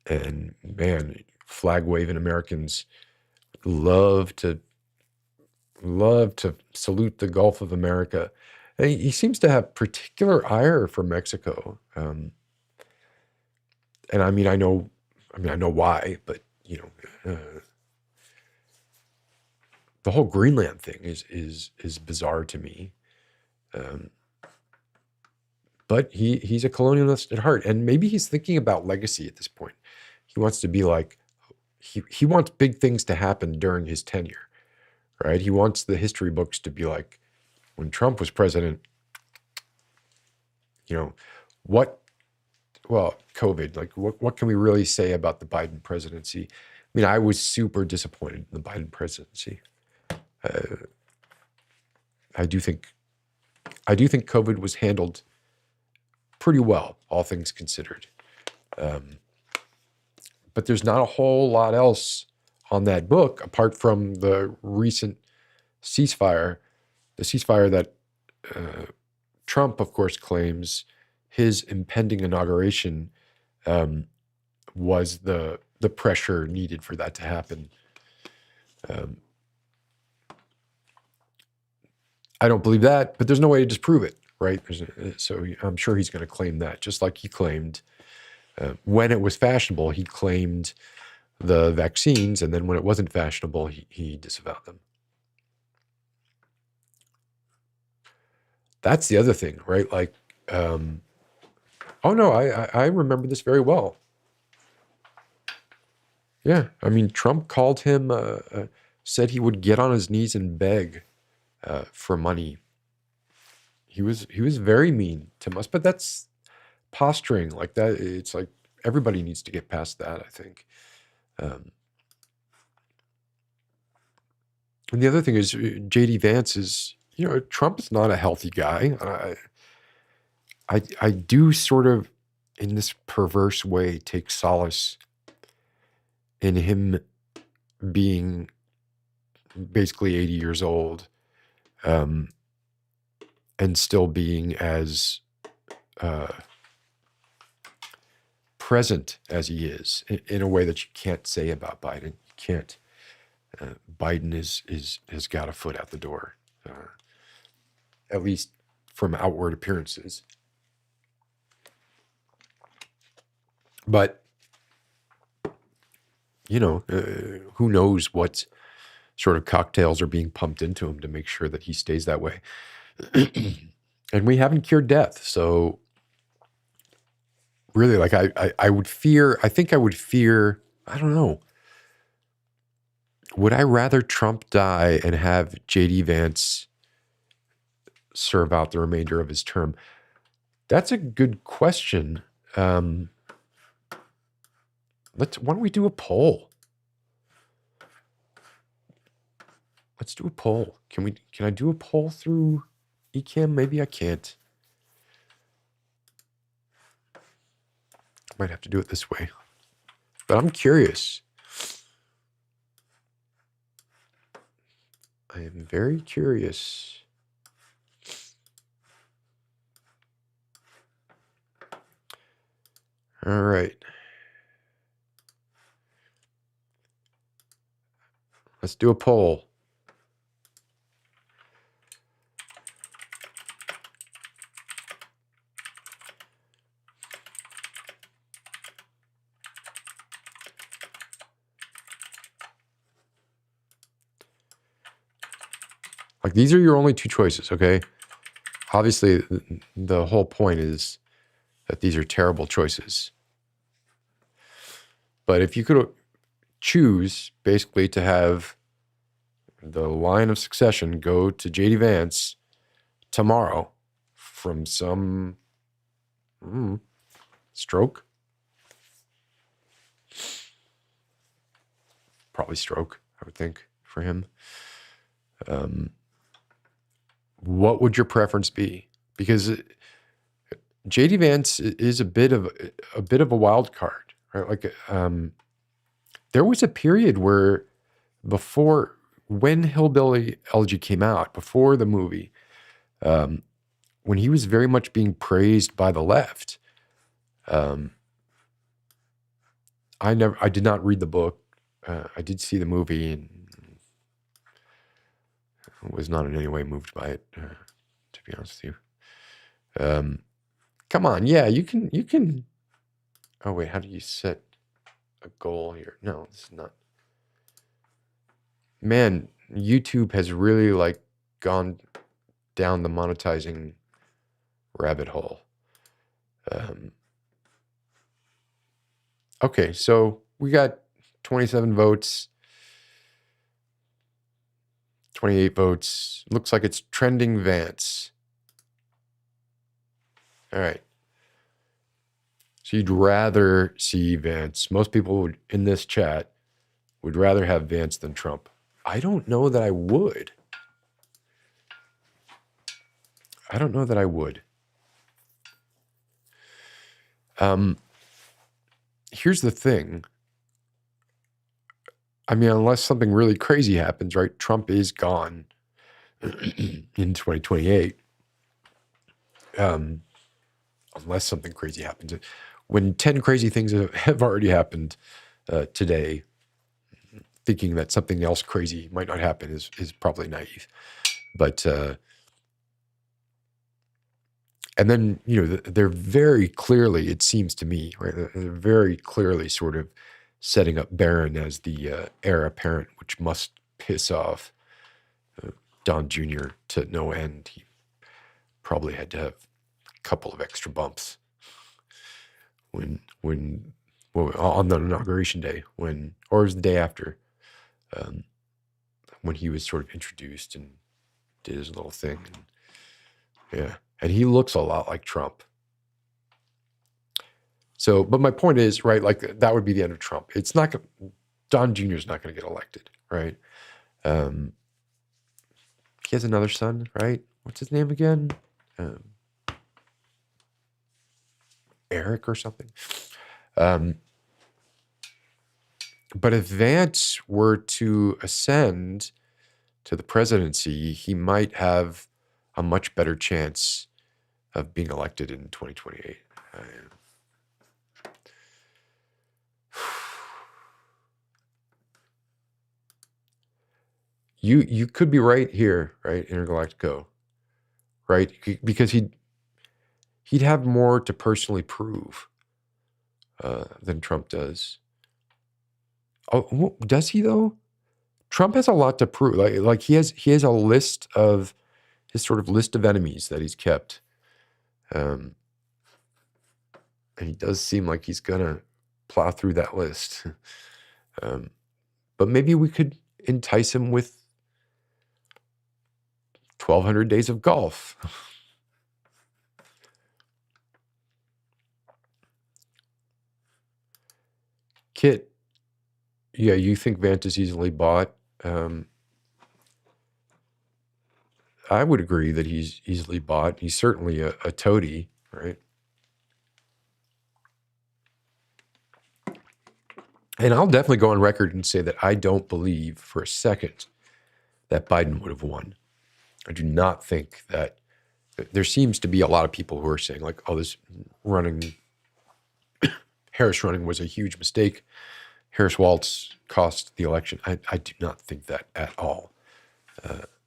And man, flag waving Americans love to salute the Gulf of America. And he seems to have particular ire for Mexico. And I mean, I know why, but the whole Greenland thing is bizarre to me. But he's a colonialist at heart, and maybe he's thinking about legacy at this point. He wants to be like, he wants big things to happen during his tenure, right? He wants the history books to be like, when Trump was president, COVID, like what can we really say about the Biden presidency? I mean, I was super disappointed in the Biden presidency. I do think COVID was handled pretty well, all things considered. But there's not a whole lot else on that book apart from the recent ceasefire, the ceasefire that Trump, of course, claims his impending inauguration was the pressure needed for that to happen. I don't believe that, but there's no way to disprove it, right? So I'm sure he's going to claim that, just like he claimed when it was fashionable, he claimed the vaccines, and then when it wasn't fashionable, he disavowed them. That's the other thing, right? Like, oh no, I remember this very well. Yeah, I mean, Trump called him, said he would get on his knees and beg for money. He was very mean to Musk, but that's posturing like that. It's like everybody needs to get past that, I think. And the other thing is, JD Vance is, Trump is not a healthy guy. I do sort of, in this perverse way, take solace in him being basically 80 years old, and still being as present as he is, in a way that you can't say about Biden. You can't. Biden has got a foot out the door, at least from outward appearances. But who knows what sort of cocktails are being pumped into him to make sure that he stays that way. And we haven't cured death, so really, like, I would fear. I think I would fear. I don't know. Would I rather Trump die and have JD Vance serve out the remainder of his term? That's a good question. Why don't we do a poll? Let's do a poll. Can I do a poll through Ecamm? Maybe I can't. Might have to do it this way. But I'm curious. I am very curious. All right. Let's do a poll. Like, these are your only two choices, okay? Obviously, the whole point is that these are terrible choices. But if you could choose basically to have the line of succession go to J.D. Vance tomorrow from some stroke, probably stroke, I would think, for him. What would your preference be? Because J.D. Vance is a bit of a wild card, right? Like, there was a period where when Hillbilly Elegy came out, before the movie, when he was very much being praised by the left. I did not read the book. I did see the movie and was not in any way moved by it, to be honest with you. Come on, yeah, you can. Oh wait, how do you set a goal here? No, this is not. Man, YouTube has really like gone down the monetizing rabbit hole. Okay, so we got 27 votes, 28 votes. Looks like it's trending Vance. All right. So you'd rather see Vance. Most people in this chat would rather have Vance than Trump. I don't know that I would. Here's the thing. I mean, unless something really crazy happens, right? Trump is gone in 2028. Unless something crazy happens. When 10 crazy things have already happened today, thinking that something else crazy might not happen is probably naive. But and then, they're very clearly, it seems to me, right? They're very clearly sort of setting up Barron as the heir apparent, which must piss off Don Jr. to no end. He probably had to have a couple of extra bumps when on the inauguration day, or it was the day after, when he was sort of introduced and did his little thing. And he looks a lot like Trump. So, but my point is, right, like that would be the end of Trump. It's not, Don Jr. is not going to get elected, right? He has another son, right? What's his name again? Eric or something. But if Vance were to ascend to the presidency, he might have a much better chance of being elected in 2028. You could be right here, right? Intergalactico, right? Because he'd have more to personally prove than Trump does. Oh, does he though? Trump has a lot to prove. Like he has a list of his sort of list of enemies that he's kept, and he does seem like he's gonna plow through that list. But maybe we could entice him with 1,200 days of golf. Kit, yeah, you think Vance is easily bought? I would agree that he's easily bought. He's certainly a toady, right? And I'll definitely go on record and say that I don't believe for a second that Biden would have won. I do not think that. There seems to be a lot of people who are saying like, oh, this running Harris running was a huge mistake. Harris Waltz cost the election. I do not think that at all.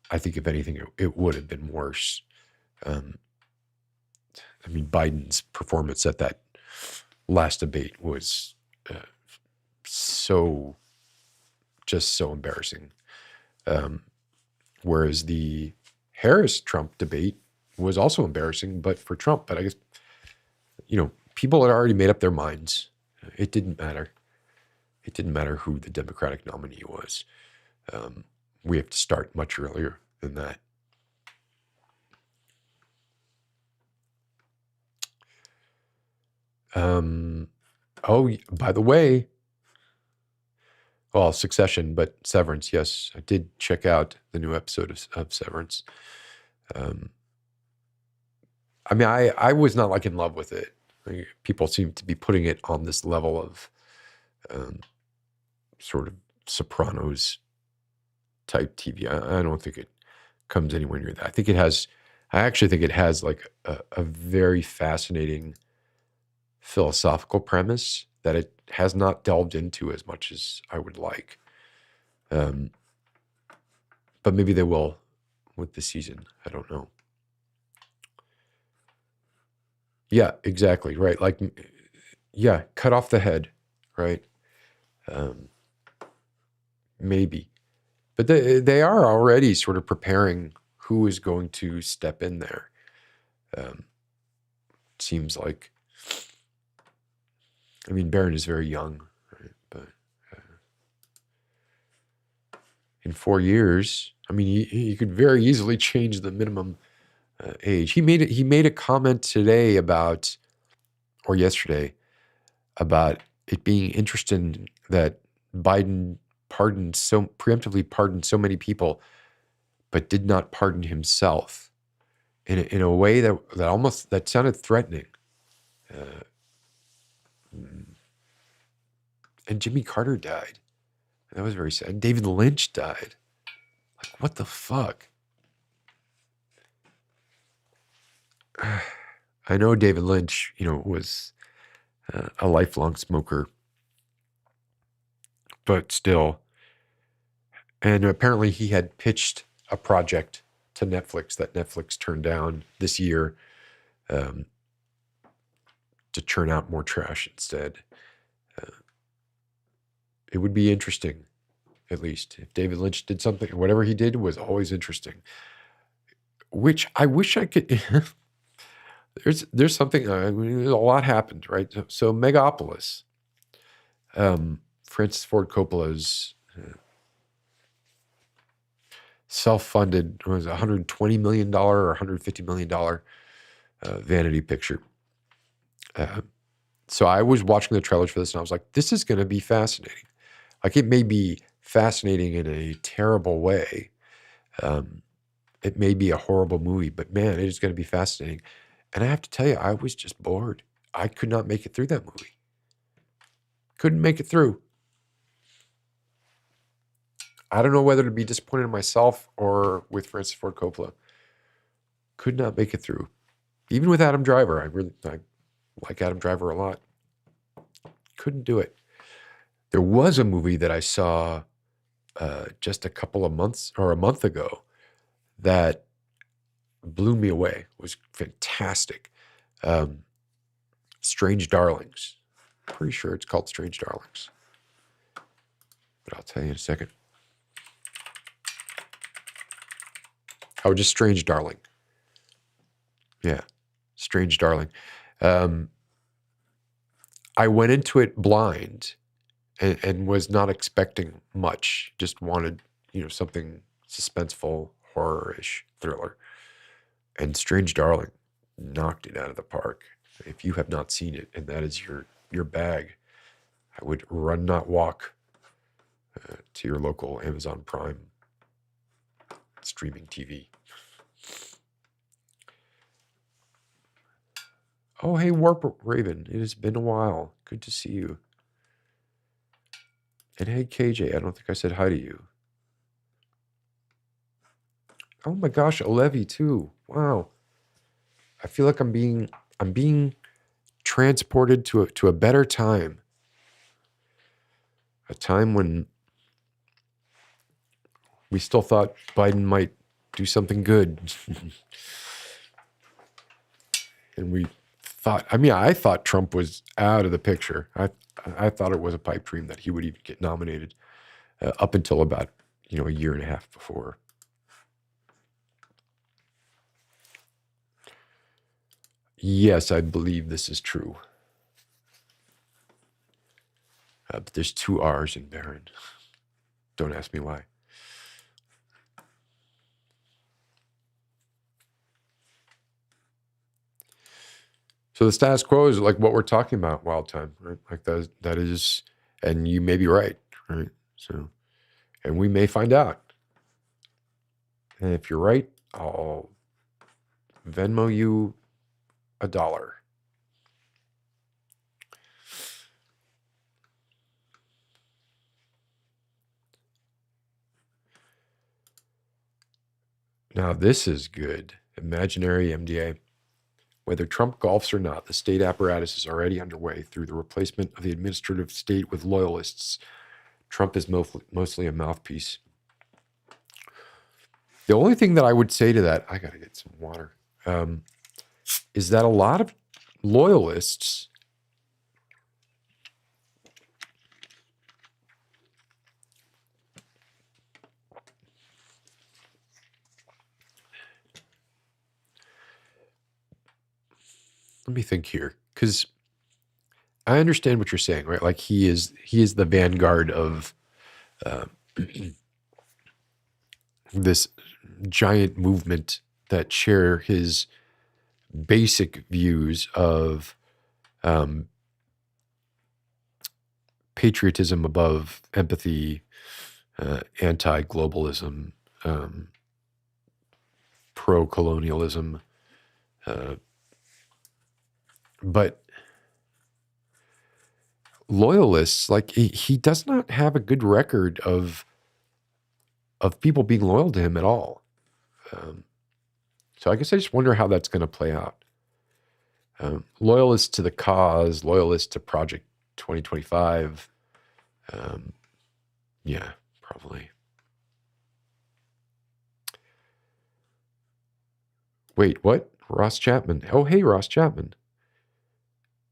I think if anything, it would have been worse. I mean, Biden's performance at that last debate was so embarrassing. Whereas the Harris-Trump debate was also embarrassing, but for Trump. But I guess, people had already made up their minds. It didn't matter. It didn't matter who the Democratic nominee was. We have to start much earlier than that. Oh, by the way, well, Succession, but Severance, yes. I did check out the new episode of Severance. I mean, I was not like in love with it. People seem to be putting it on this level of sort of Sopranos type TV. I don't think it comes anywhere near that. I actually think it has like a very fascinating philosophical premise that it has not delved into as much as I would like. But maybe they will with the season. I don't know. Yeah, exactly. Right. Like, yeah, cut off the head. Right. Maybe. But they are already sort of preparing who is going to step in there. Seems like, I mean, Barron is very young, right? But in 4 years, I mean, he could very easily change the minimum age. He made a comment today or yesterday, about it being interesting that Biden preemptively pardoned so many people, but did not pardon himself in a way that sounded threatening. And Jimmy Carter died. That was very sad. David Lynch died. Like, what the fuck? I know David Lynch, was a lifelong smoker, but still. And apparently he had pitched a project to Netflix that Netflix turned down this year to churn out more trash instead. It would be interesting, at least, if David Lynch did something. Whatever he did was always interesting. Which I wish I could. There's something. I mean, a lot happened, right? So Megapolis, Francis Ford Coppola's self-funded, was $120 million or $150 million vanity picture. So I was watching the trailers for this, and I was like, "This is going to be fascinating." Like, it may be fascinating in a terrible way. It may be a horrible movie, but man, it is going to be fascinating. And I have to tell you, I was just bored. I could not make it through that movie. Couldn't make it through. I don't know whether to be disappointed in myself or with Francis Ford Coppola. Could not make it through. Even with Adam Driver, I like Adam Driver a lot. Couldn't do it. There was a movie that I saw just a couple of months or a month ago that blew me away. It was fantastic. Strange Darlings. Pretty sure it's called Strange Darlings. But I'll tell you in a second. Oh, just Strange Darling. Yeah, Strange Darling. I went into it blind and was not expecting much. Just wanted, something suspenseful, horror-ish thriller. And Strange Darling knocked it out of the park. If you have not seen it, and that is your bag, I would run, not walk, to your local Amazon Prime streaming TV. Oh, hey, Warp Raven. It has been a while. Good to see you. And hey, KJ, I don't think I said hi to you. Oh my gosh, Olevi too. Wow. I feel like I'm being transported to a better time, a time when we still thought Biden might do something good. And we thought, I thought Trump was out of the picture. I thought it was a pipe dream that he would even get nominated up until about, a year and a half before. Yes, I believe this is true. But there's 2 R's in Barron. Don't ask me why. So the status quo is like what we're talking about, wild time, right? Like that is, and you may be right, right? So, and we may find out. And if you're right, I'll Venmo you $1. Now this is good. Imaginary MDA. Whether Trump golfs or not, the state apparatus is already underway through the replacement of the administrative state with loyalists. Trump is mostly a mouthpiece. The only thing that I would say to that, I got to get some water, is that a lot of loyalists let me think here, because I understand what you're saying, right? Like he is the vanguard of this giant movement that share his basic views of patriotism above empathy, anti-globalism, pro-colonialism, but loyalists, like he does not have a good record of people being loyal to him at all. So I guess I just wonder how that's going to play out. Loyalists to the cause, loyalists to Project 2025. Yeah, probably. Wait, what? Ross Chapman. Oh, hey, Ross Chapman.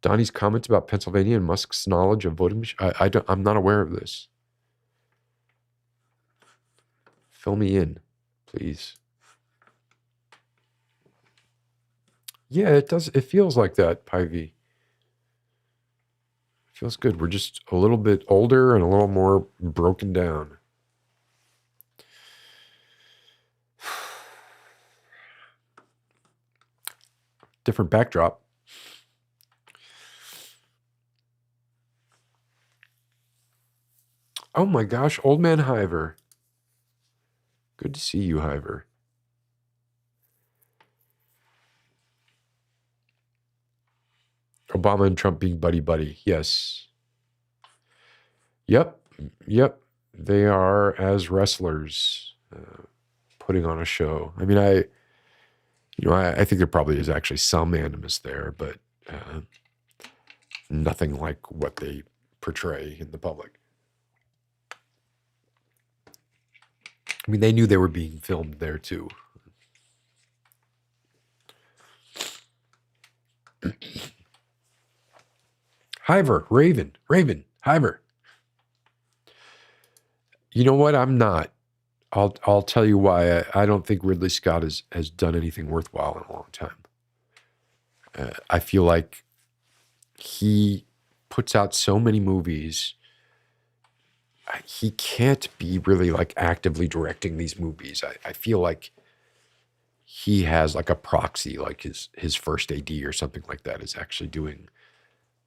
Donnie's comments about Pennsylvania and Musk's knowledge of voting machines. I'm not aware of this. Fill me in, please. Yeah, it does. It feels like that, Pivy. Feels good. We're just a little bit older and a little more broken down. Different backdrop. Oh my gosh, old man Hiver. Good to see you, Hiver. Obama and Trump being buddy-buddy. Yes. Yep. They are as wrestlers putting on a show. I mean, I think there probably is actually some animus there, but nothing like what they portray in the public. I mean, they knew they were being filmed there too. Hiver, Raven, Hiver. You know what? I'm not. I'll tell you why. I don't think Ridley Scott has done anything worthwhile in a long time. I feel like he puts out so many movies. He can't be really like actively directing these movies. I feel like he has like a proxy, like his first AD or something like that is actually doing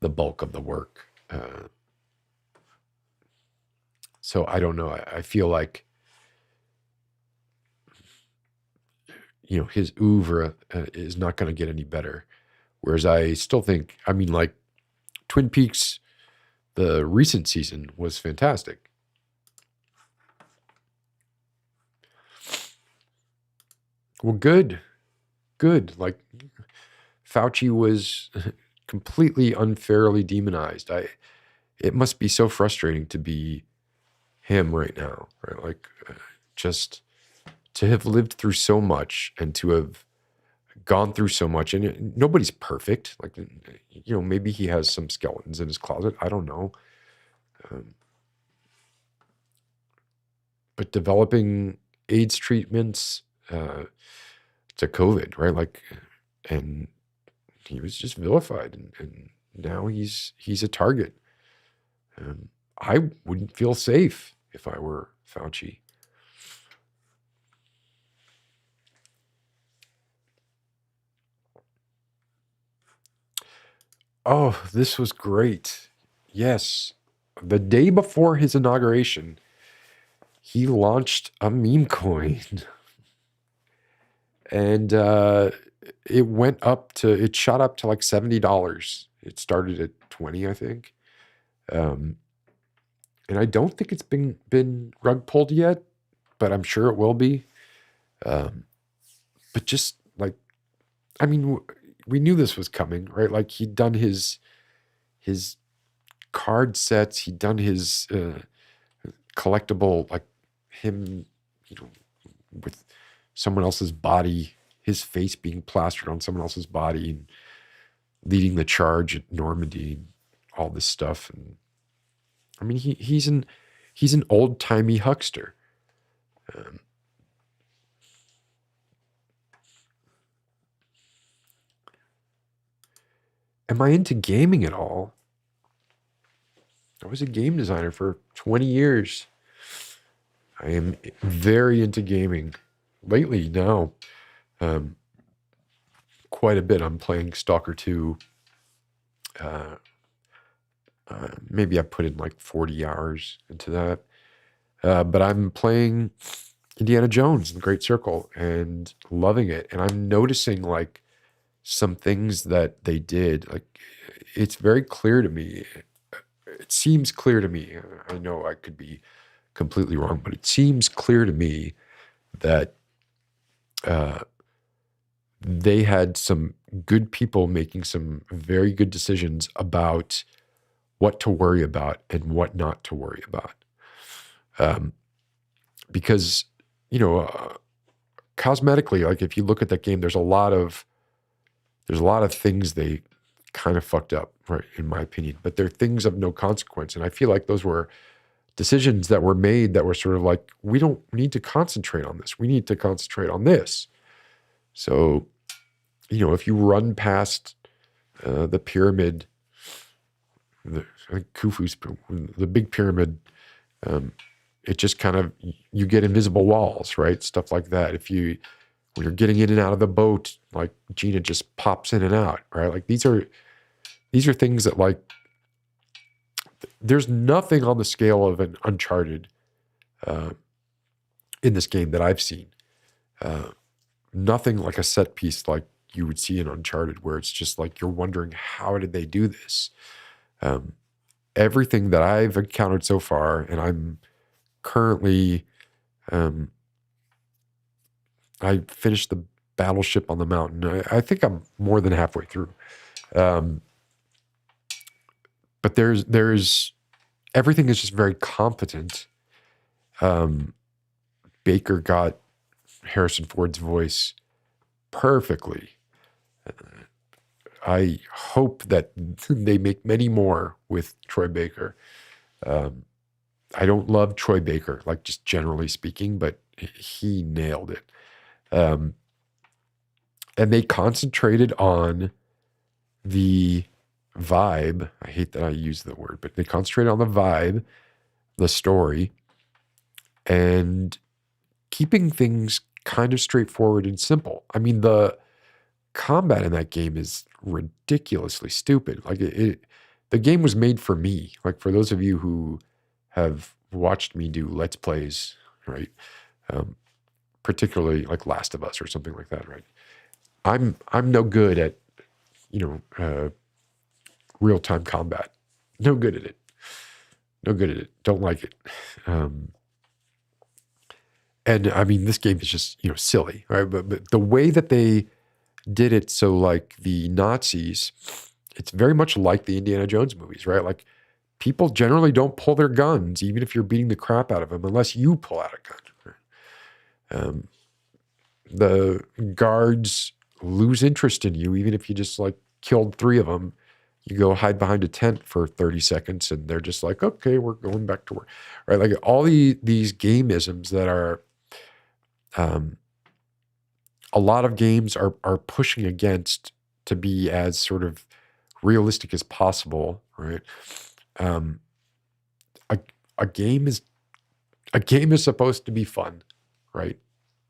the bulk of the work. So I don't know. I feel like, his oeuvre is not going to get any better. Whereas I still think, I mean, like Twin Peaks, the recent season was fantastic. Well, good. Like Fauci was completely unfairly demonized. It must be so frustrating to be him right now, right? Like, just to have lived through so much and to have gone through so much, and nobody's perfect. Like, maybe he has some skeletons in his closet. I don't know. But developing AIDS treatments to COVID, right? Like, and he was just vilified, and now he's a target. I wouldn't feel safe if I were Fauci. Oh, this was great. Yes. The day before his inauguration, he launched a meme coin. And it shot up to like $70. It started at 20, I think. And I don't think it's been rug pulled yet, but I'm sure it will be. But just like, I mean, we knew this was coming, right? Like, he'd done his card sets, he'd done his collectible, like him, with someone else's body, his face being plastered on someone else's body, and leading the charge at Normandy, and all this stuff. And I mean, he's an old timey huckster. Am I into gaming at all? I was a game designer for 20 years. I am very into gaming lately now. Quite a bit. I'm playing Stalker 2. Maybe I put in like 40 hours into that. But I'm playing Indiana Jones and the Great Circle and loving it. And I'm noticing like some things that they did. Like, it's very clear to me. It seems clear to me. I know I could be completely wrong, but it seems clear to me that they had some good people making some very good decisions about what to worry about and what not to worry about. Because, cosmetically, like, if you look at that game, there's a lot of things they kind of fucked up, right, in my opinion, but they're things of no consequence. And I feel like those were decisions that were made that were sort of like, we don't need to concentrate on this. We need to concentrate on this. So, if you run past the pyramid, Khufu's, the big pyramid, it just kind of, you get invisible walls, right? Stuff like that. When you're getting in and out of the boat, like, Gina just pops in and out, right? Like, these are things that, like, there's nothing on the scale of an Uncharted in this game that I've seen. Nothing like a set piece like you would see in Uncharted, where it's just like, you're wondering, how did they do this? Everything that I've encountered so far, and I'm currently, I finished the Battleship on the Mountain. I think I'm more than halfway through. But there's everything is just very competent. Baker got Harrison Ford's voice perfectly. I hope that they make many more with Troy Baker. I don't love Troy Baker, like, just generally speaking, but he nailed it. And they concentrated on the vibe. I hate that I use the word, but they concentrated on the vibe, the story, and keeping things kind of straightforward and simple. I mean, the combat in that game is ridiculously stupid. Like, the game was made for me. Like, for those of you who have watched me do Let's Plays, right? Particularly like Last of Us or something like that, right? I'm no good at, real-time combat. No good at it. Don't like it. And I mean, this game is just, silly, right? But the way that they did it, so like the Nazis it's very much like the Indiana Jones movies, right? Like people generally don't pull their guns, even if you're beating the crap out of them, unless you pull out a gun. Right? The guards lose interest in you, even if you just like killed 3 of them. You go hide behind a tent for 30 seconds and they're just like, okay, we're going back to work. Right? Like all these gameisms that are, a lot of games are pushing against to be as sort of realistic as possible, right? Um, a, a game is a game is supposed to be fun, right?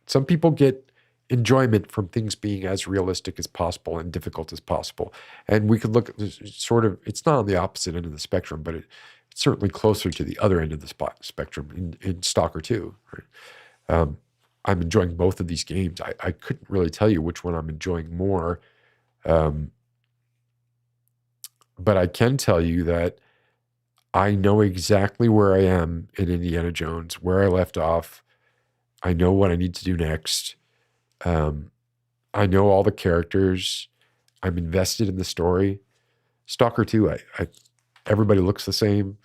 Some people get enjoyment from things being as realistic as possible and difficult as possible. And we could look at this sort of, it's not on the opposite end of the spectrum, but it's certainly closer to the other end of the spectrum in Stalker 2. Right? I'm enjoying both of these games. I couldn't really tell you which one I'm enjoying more. But I can tell you that I know exactly where I am in Indiana Jones, where I left off. I know what I need to do next. I know all the characters. I'm invested in the story. Stalker 2, everybody looks the same.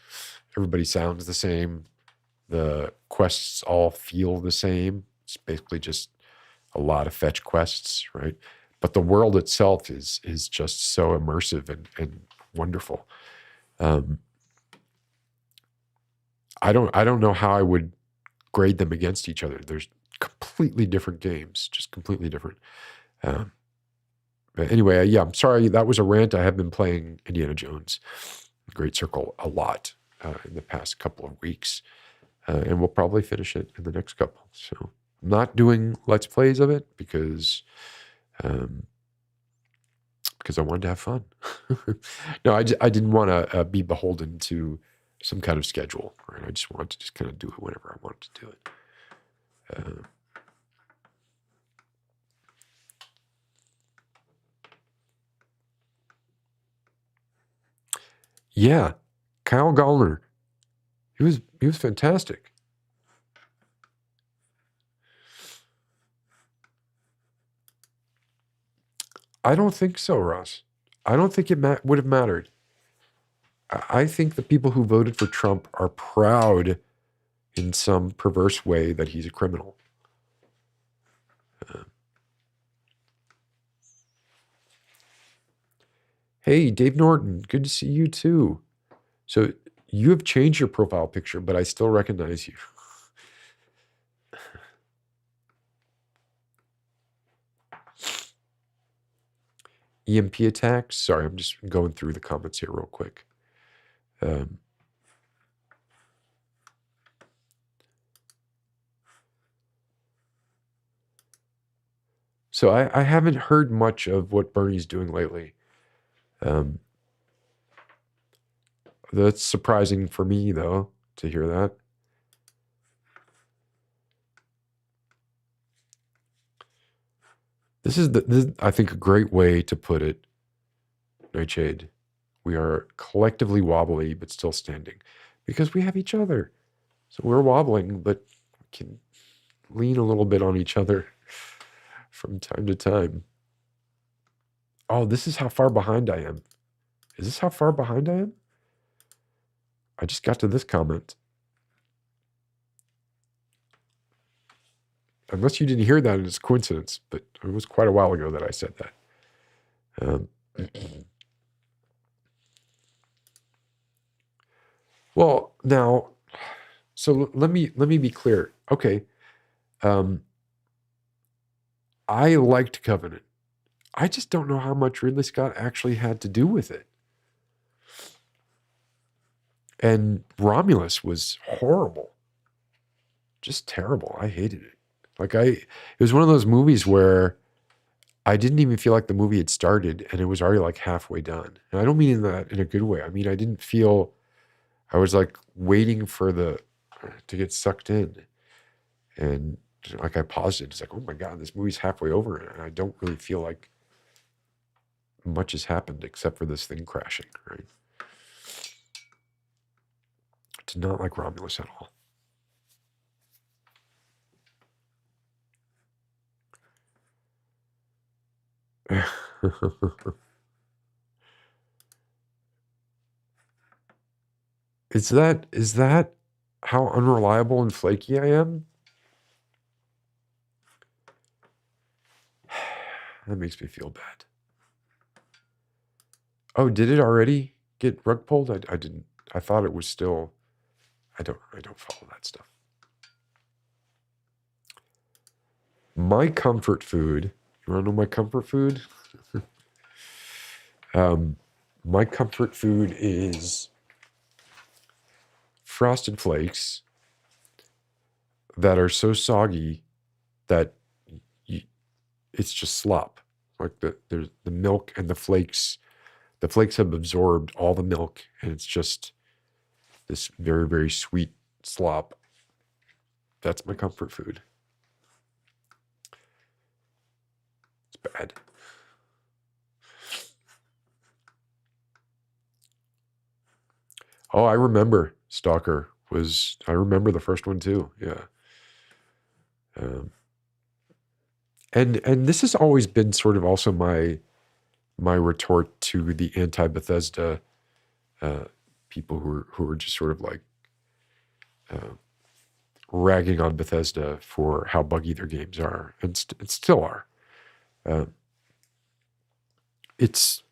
Everybody sounds the same. The quests all feel the same. It's basically just a lot of fetch quests, right? But the world itself is just so immersive and wonderful. I don't know how I would grade them against each other. There's completely different games, just completely different. But anyway, yeah, I'm sorry. That was a rant. I have been playing Indiana Jones, Great Circle, a lot in the past couple of weeks. And we'll probably finish it in the next couple. So I'm not doing Let's Plays of it because I wanted to have fun. No, I didn't want to be beholden to some kind of schedule. Right? I just wanted to just kind of do it whenever I wanted to do it. Yeah, Kyle Gallner. He was fantastic. I don't think so, Ross. I don't think it would have mattered. I think the people who voted for Trump are proud in some perverse way that he's a criminal. Hey, Dave Norton, good to see you too. So you have changed your profile picture, but I still recognize you. EMP attacks. Sorry, I'm just going through the comments here real quick. So I haven't heard much of what Bernie's doing lately. That's surprising for me, though, to hear that. This is, I think, a great way to put it, Nightshade. We are collectively wobbly, but still standing because we have each other. So we're wobbling, but we can lean a little bit on each other from time to time. Oh, this is how far behind I am. Is this how far behind I am? I just got to this comment. Unless you didn't hear that, it's coincidence, but it was quite a while ago that I said that. Well, now, so let me be clear. Okay, I liked Covenant. I just don't know how much Ridley Scott actually had to do with it. And Romulus was horrible. Just terrible. I hated it. It was one of those movies where I didn't even feel like the movie had started and it was already like halfway done. And I don't mean that in a good way. I mean, I didn't feel, I was like waiting for to get sucked in. And like I paused it. It's like, oh my God, this movie's halfway over. And I don't really feel like much has happened except for this thing crashing, right? I did not like Romulus at all. Is that how unreliable and flaky I am? That makes me feel bad. Oh, did it already get rug pulled? I didn't. I thought it was still. I don't follow that stuff. My comfort food. You want to know my comfort food? Um, my comfort food is Frosted Flakes that are so soggy that you, it's just slop. Like there's the milk and the flakes. The flakes have absorbed all the milk, and it's just this very, very sweet slop. That's my comfort food. It's bad. Oh, I remember Stalker was. I remember the first one too. Yeah. Um, and this has always been sort of also my retort to the anti Bethesda uh, people who are just sort of like uh, ragging on Bethesda for how buggy their games are, and still are. Uh, it's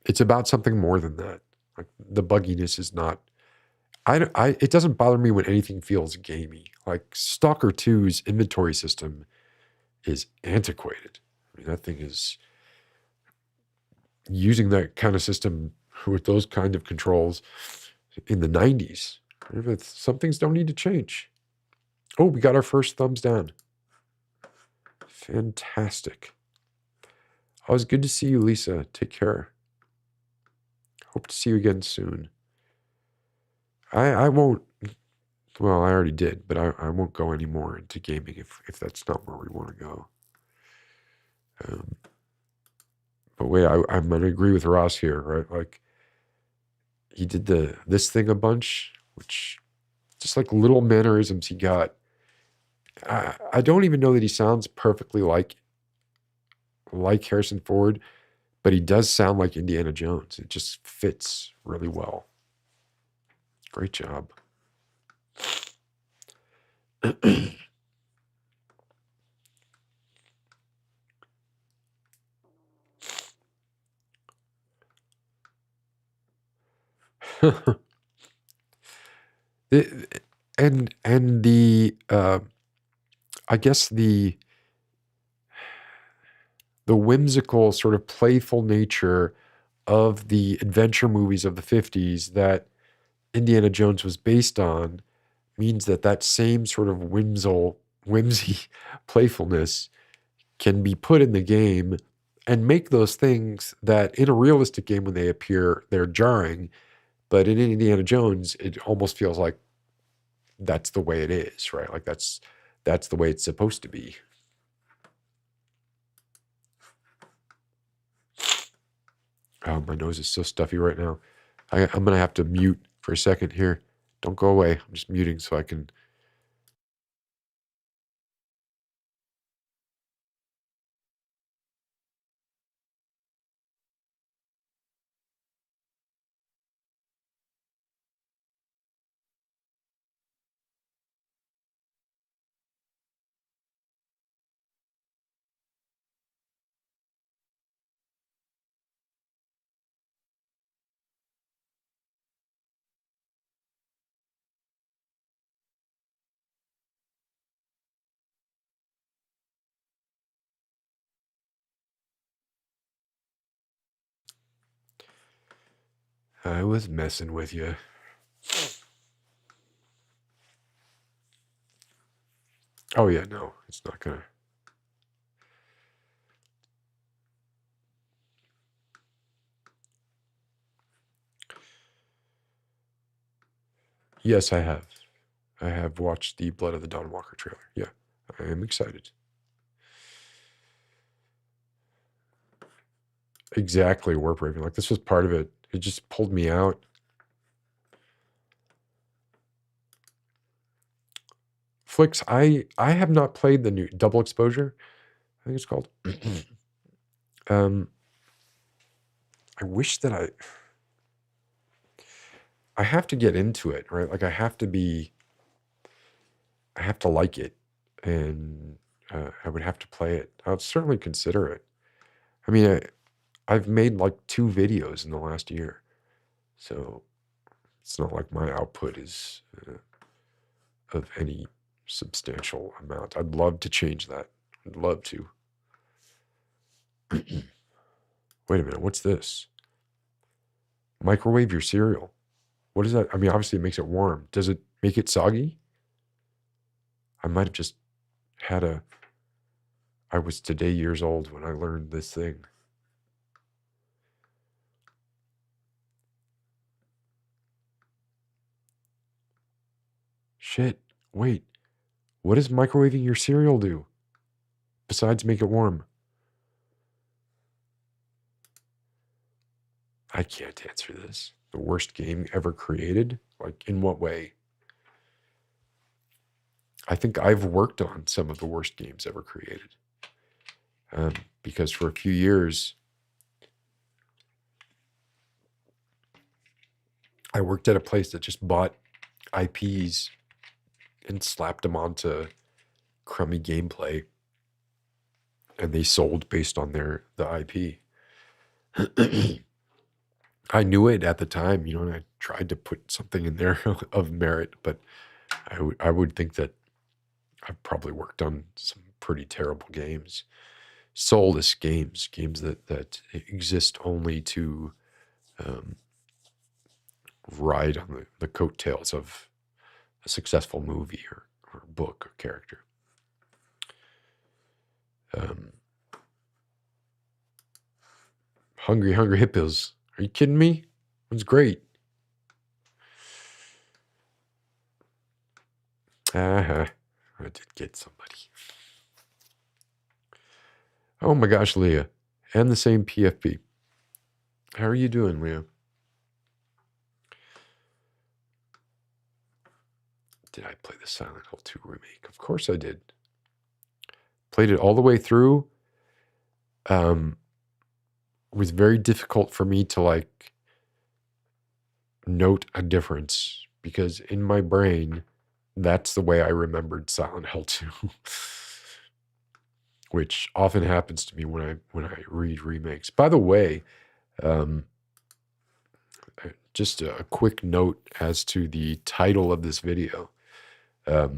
it's about something more than that. Like the bugginess is not. It doesn't bother me when anything feels gamey. Like Stalker 2's inventory system is antiquated. I mean, that thing is using that kind of system with those kind of controls in the 90s. Some things don't need to change. Oh, we got our first thumbs down. Fantastic. Oh, it's good to see you, Lisa. Take care. Hope to see you again soon. I won't, well, I already did, but I won't go anymore into gaming if that's not where we want to go. Um, but wait, I'm going to agree with Ross here, right? Like, he did this thing a bunch, which just like little mannerisms he got. I don't even know that he sounds perfectly like Harrison Ford, but he does sound like Indiana Jones. It just fits really well. Great job. And the I guess the whimsical sort of playful nature of the adventure movies of the 50s that Indiana Jones was based on means that that same sort of whimsy playfulness can be put in the game and make those things that in a realistic game when they appear they're jarring, but in Indiana Jones it almost feels like that's the way it is, right? Like that's the way it's supposed to be. Oh, my nose is so stuffy right now. I'm gonna have to mute for a second here. Don't go away. I'm just muting so I can. I was messing with you. Oh yeah, no, it's not gonna. Yes, I have. I have watched the Blood of the Dawn Walker trailer. Yeah, I am excited. Exactly, Warp Raven. Like this was part of it. It just pulled me out. Flicks. I have not played the new Double Exposure. I think it's called. um, I wish that I have to get into it, right? Like I have to like it, and I would have to play it. I would certainly consider it. I mean, I've made like 2 videos in the last year, so it's not like my output is of any substantial amount. I'd love to change that. I'd love to. Wait a minute, what's this? Microwave your cereal. What is that? I mean, obviously it makes it warm. Does it make it soggy? I might have just had I was today years old when I learned this thing. Shit, wait. What does microwaving your cereal do? Besides make it warm? I can't answer this. The worst game ever created? Like, in what way? I think I've worked on some of the worst games ever created. Because for a few years, I worked at a place that just bought IPs and slapped them onto crummy gameplay, and they sold based on the IP. I knew it at the time, and I tried to put something in there of merit, but I would think that I've probably worked on some pretty terrible games, soulless games that exist only to ride on the coattails of a successful movie or book or character. Hungry Hippos. Are you kidding me? It's great. I did get somebody. Oh my gosh, Leah. And the same PFP. How are you doing, Leah? Did I play the Silent Hill 2 remake? Of course I did. Played it all the way through. It was very difficult for me to note a difference, because in my brain, that's the way I remembered Silent Hill 2. Which often happens to me when I read remakes. By the way, just a quick note as to the title of this video. I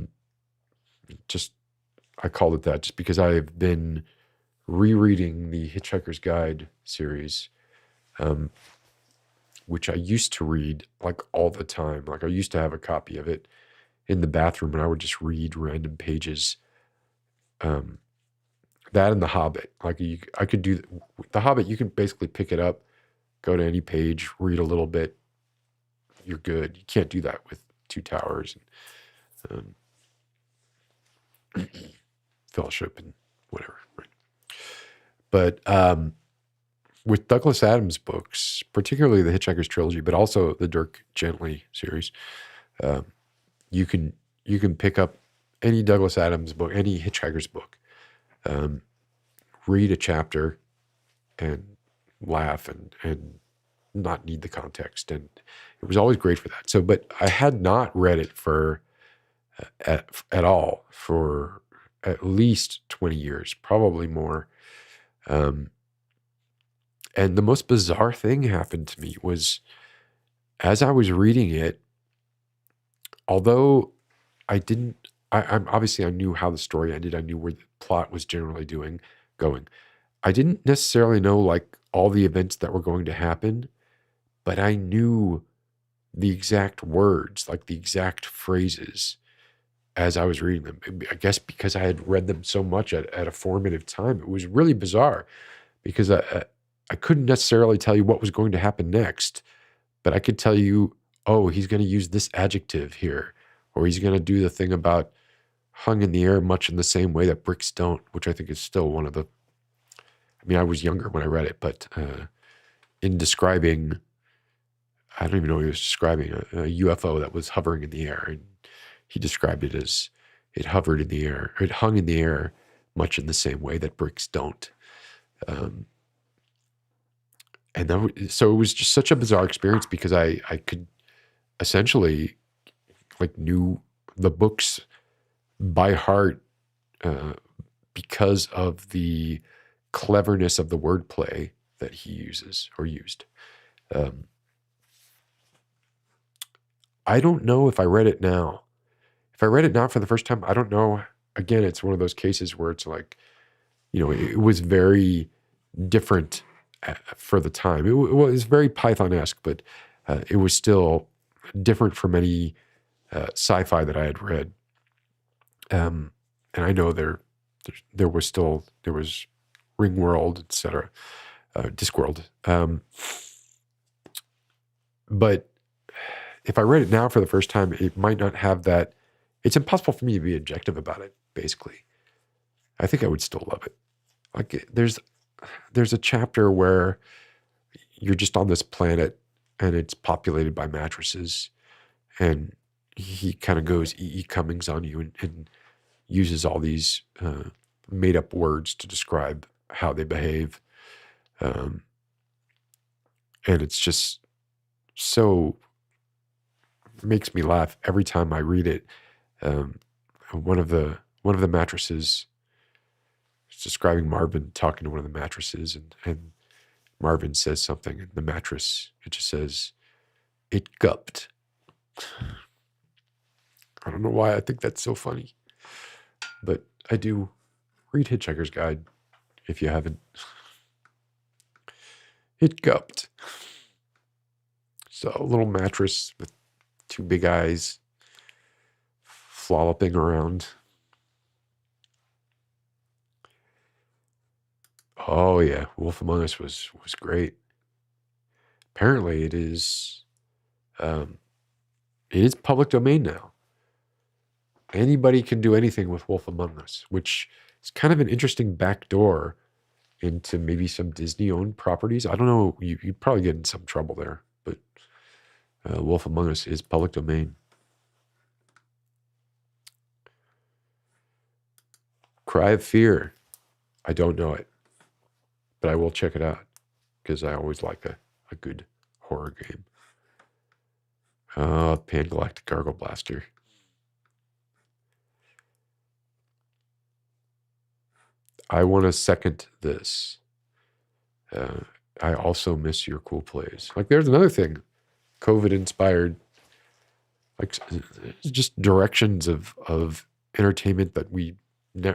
called it that just because I've been rereading the Hitchhiker's Guide series, which I used to read all the time. I used to have a copy of it in the bathroom, and I would just read random pages. That and The Hobbit. I could do The Hobbit. You can basically pick it up, go to any page, read a little bit. You're good. You can't do that with Two Towers and Fellowship and whatever. Right? But with Douglas Adams books, particularly the Hitchhiker's Trilogy, but also the Dirk Gently series, you can pick up any Douglas Adams book, any Hitchhiker's book, read a chapter and laugh and not need the context. And it was always great for that. So, but I had not read it for at all for at least 20 years, probably more. And the most bizarre thing happened to me was, as I was reading it, although I'm obviously I knew how the story ended. I knew where the plot was generally going. I didn't necessarily know all the events that were going to happen, but I knew the exact words, the exact phrases as I was reading them. I guess because I had read them so much at a formative time. It was really bizarre because I couldn't necessarily tell you what was going to happen next, but I could tell you, oh, he's going to use this adjective here, or he's going to do the thing about hung in the air much in the same way that bricks don't, which I think is still one of the, I mean, I was younger when I read it, but in describing, I don't even know what he was describing, a UFO that was hovering in the air, and he described it as it hovered in the air, or it hung in the air much in the same way that bricks don't. So it was just such a bizarre experience because I could essentially like knew the books by heart because of the cleverness of the wordplay that he uses or used. I don't know if I read it now. If I read it now for the first time, I don't know. Again, it's one of those cases where it's like, it was very different for the time. It was very Python-esque, but it was still different from any sci-fi that I had read. And I know there was Ringworld, etc., Discworld. But if I read it now for the first time, it might not have that. It's impossible for me to be objective about it, basically. I think I would still love it. Like there's a chapter where you're just on this planet and it's populated by mattresses, and he kind of goes E.E. Cummings on you and uses all these made up words to describe how they behave. And it's just so makes me laugh every time I read it. One of the mattresses is describing Marvin talking to one of the mattresses, and Marvin says something, and the mattress, it just says, "It gupped." I don't know why I think that's so funny, but I do. Read Hitchhiker's Guide if you haven't. It gupped. So a little mattress with two big eyes flopping around. Oh yeah, Wolf Among Us was great. Apparently it is public domain now. Anybody can do anything with Wolf Among Us, which is kind of an interesting backdoor into maybe some Disney-owned properties. I don't know. You'd probably get in some trouble there, but Wolf Among Us is public domain. Cry of Fear. I don't know it, but I will check it out because I always like a good horror game. Pan-Galactic Gargle Blaster. I want to second this. I also miss your cool plays. Like, there's another thing, COVID-inspired, like just directions of entertainment that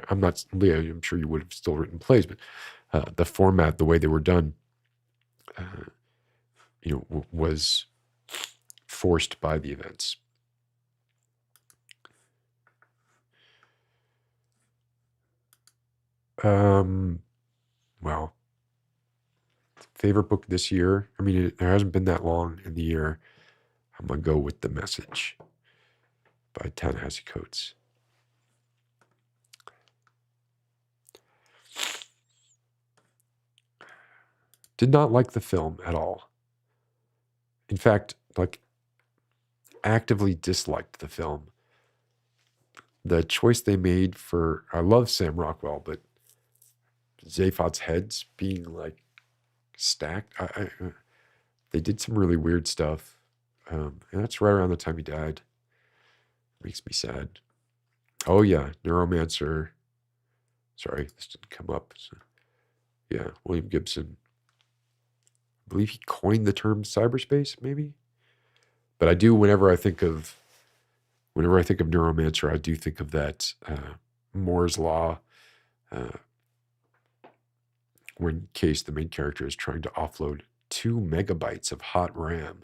I'm sure you would have still written plays, but the format, the way they were done, was forced by the events. Well, favorite book this year. I mean, there hasn't been that long in the year. I'm gonna go with The Message by Ta-Nehisi Coates. Did not like the film at all. In fact, like, actively disliked the film. The choice they made I love Sam Rockwell, but Zaphod's heads being like stacked. They did some really weird stuff. And that's right around the time he died. Makes me sad. Oh yeah, Neuromancer. Sorry, this didn't come up. So, yeah, William Gibson. I believe he coined the term cyberspace, maybe. But I do, whenever I think of Neuromancer, I do think of that Moore's Law, when Case, the main character, is trying to offload 2 megabytes of hot RAM.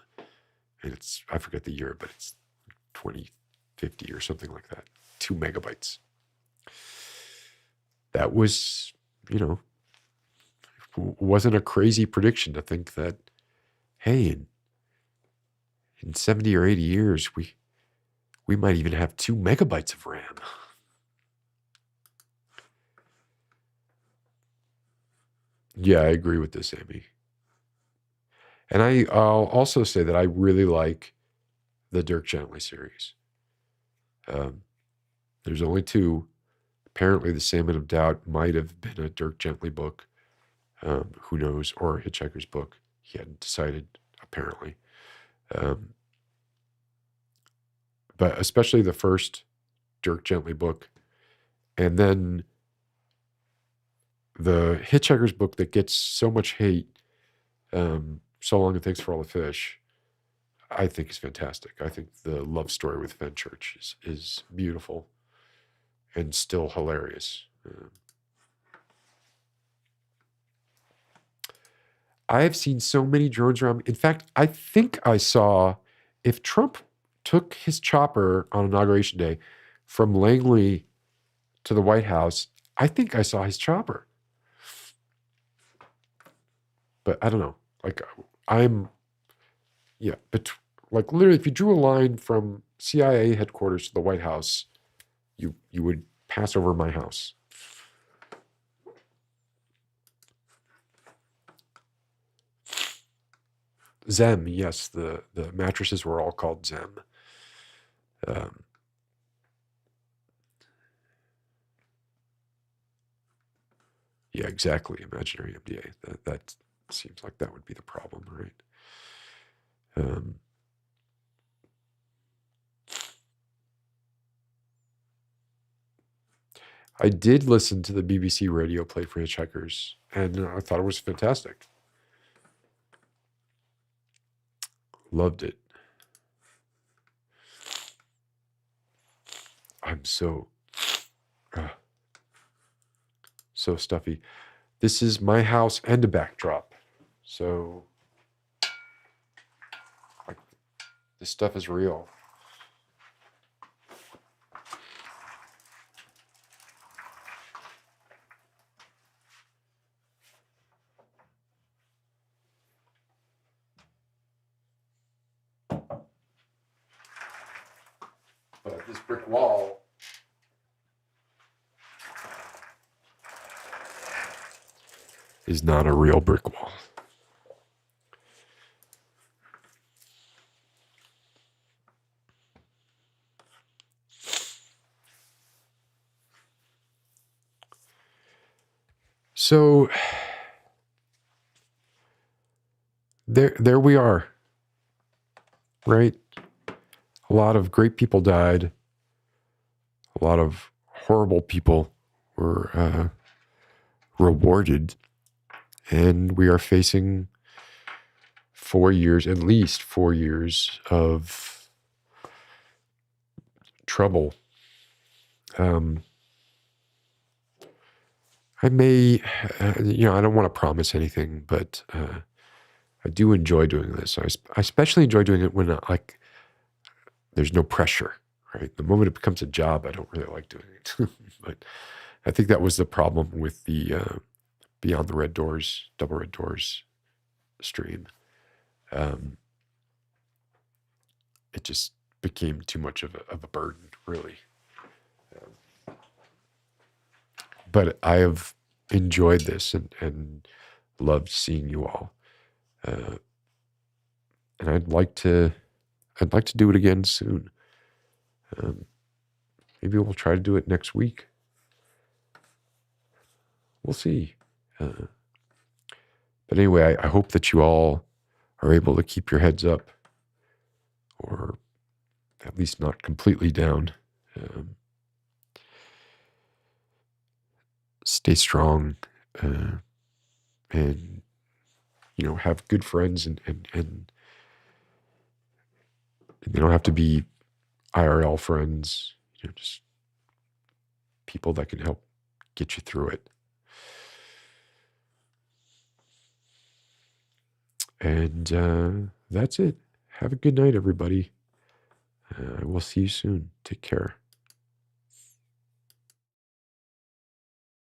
And I forget the year, but it's 2050 or something like that. 2 megabytes. That was, wasn't a crazy prediction to think that, hey, in 70 or 80 years, we might even have 2 megabytes of RAM. Yeah, I agree with this, Amy. And I'll also say that I really like the Dirk Gently series. There's only 2. Apparently, The Salmon of Doubt might have been a Dirk Gently book. Who knows? Or Hitchhiker's book. He hadn't decided, apparently. but especially the first Dirk Gently book, and then the Hitchhiker's book that gets so much hate, So Long and Thanks for All the Fish, I think is fantastic. I think the love story with Fenchurch is beautiful and still hilarious. I have seen so many drones around. In fact, I think I saw, if Trump took his chopper on Inauguration Day from Langley to the White House, I think I saw his chopper. But I don't know. Like, like literally, if you drew a line from CIA headquarters to the White House, you would pass over my house. Zem, yes, the mattresses were all called Zem. Yeah, exactly. Imaginary MDA. That seems like that would be the problem, right? I did listen to the BBC radio play for Hitchhikers, and I thought it was fantastic. Loved it. I'm so stuffy. This is my house and a backdrop. So this stuff is real. But this brick wall is not a real brick wall. So there we are, right? A lot of great people died. A lot of horrible people were rewarded. And we are facing 4 years, at least 4 years of trouble. I may, I don't want to promise anything, but I do enjoy doing this. I especially enjoy doing it when there's no pressure, right? The moment it becomes a job, I don't really like doing it. But I think that was the problem with the Beyond the Red Doors, Double Red Doors stream. It just became too much of a burden, really. But I have enjoyed this and loved seeing you all. And I'd like to do it again soon. Maybe we'll try to do it next week. We'll see. But anyway, I hope that you all are able to keep your heads up, or at least not completely down. Stay strong, and have good friends, and they don't have to be IRL friends. Just people that can help get you through it. And that's it. Have a good night, everybody. I will see you soon. Take care.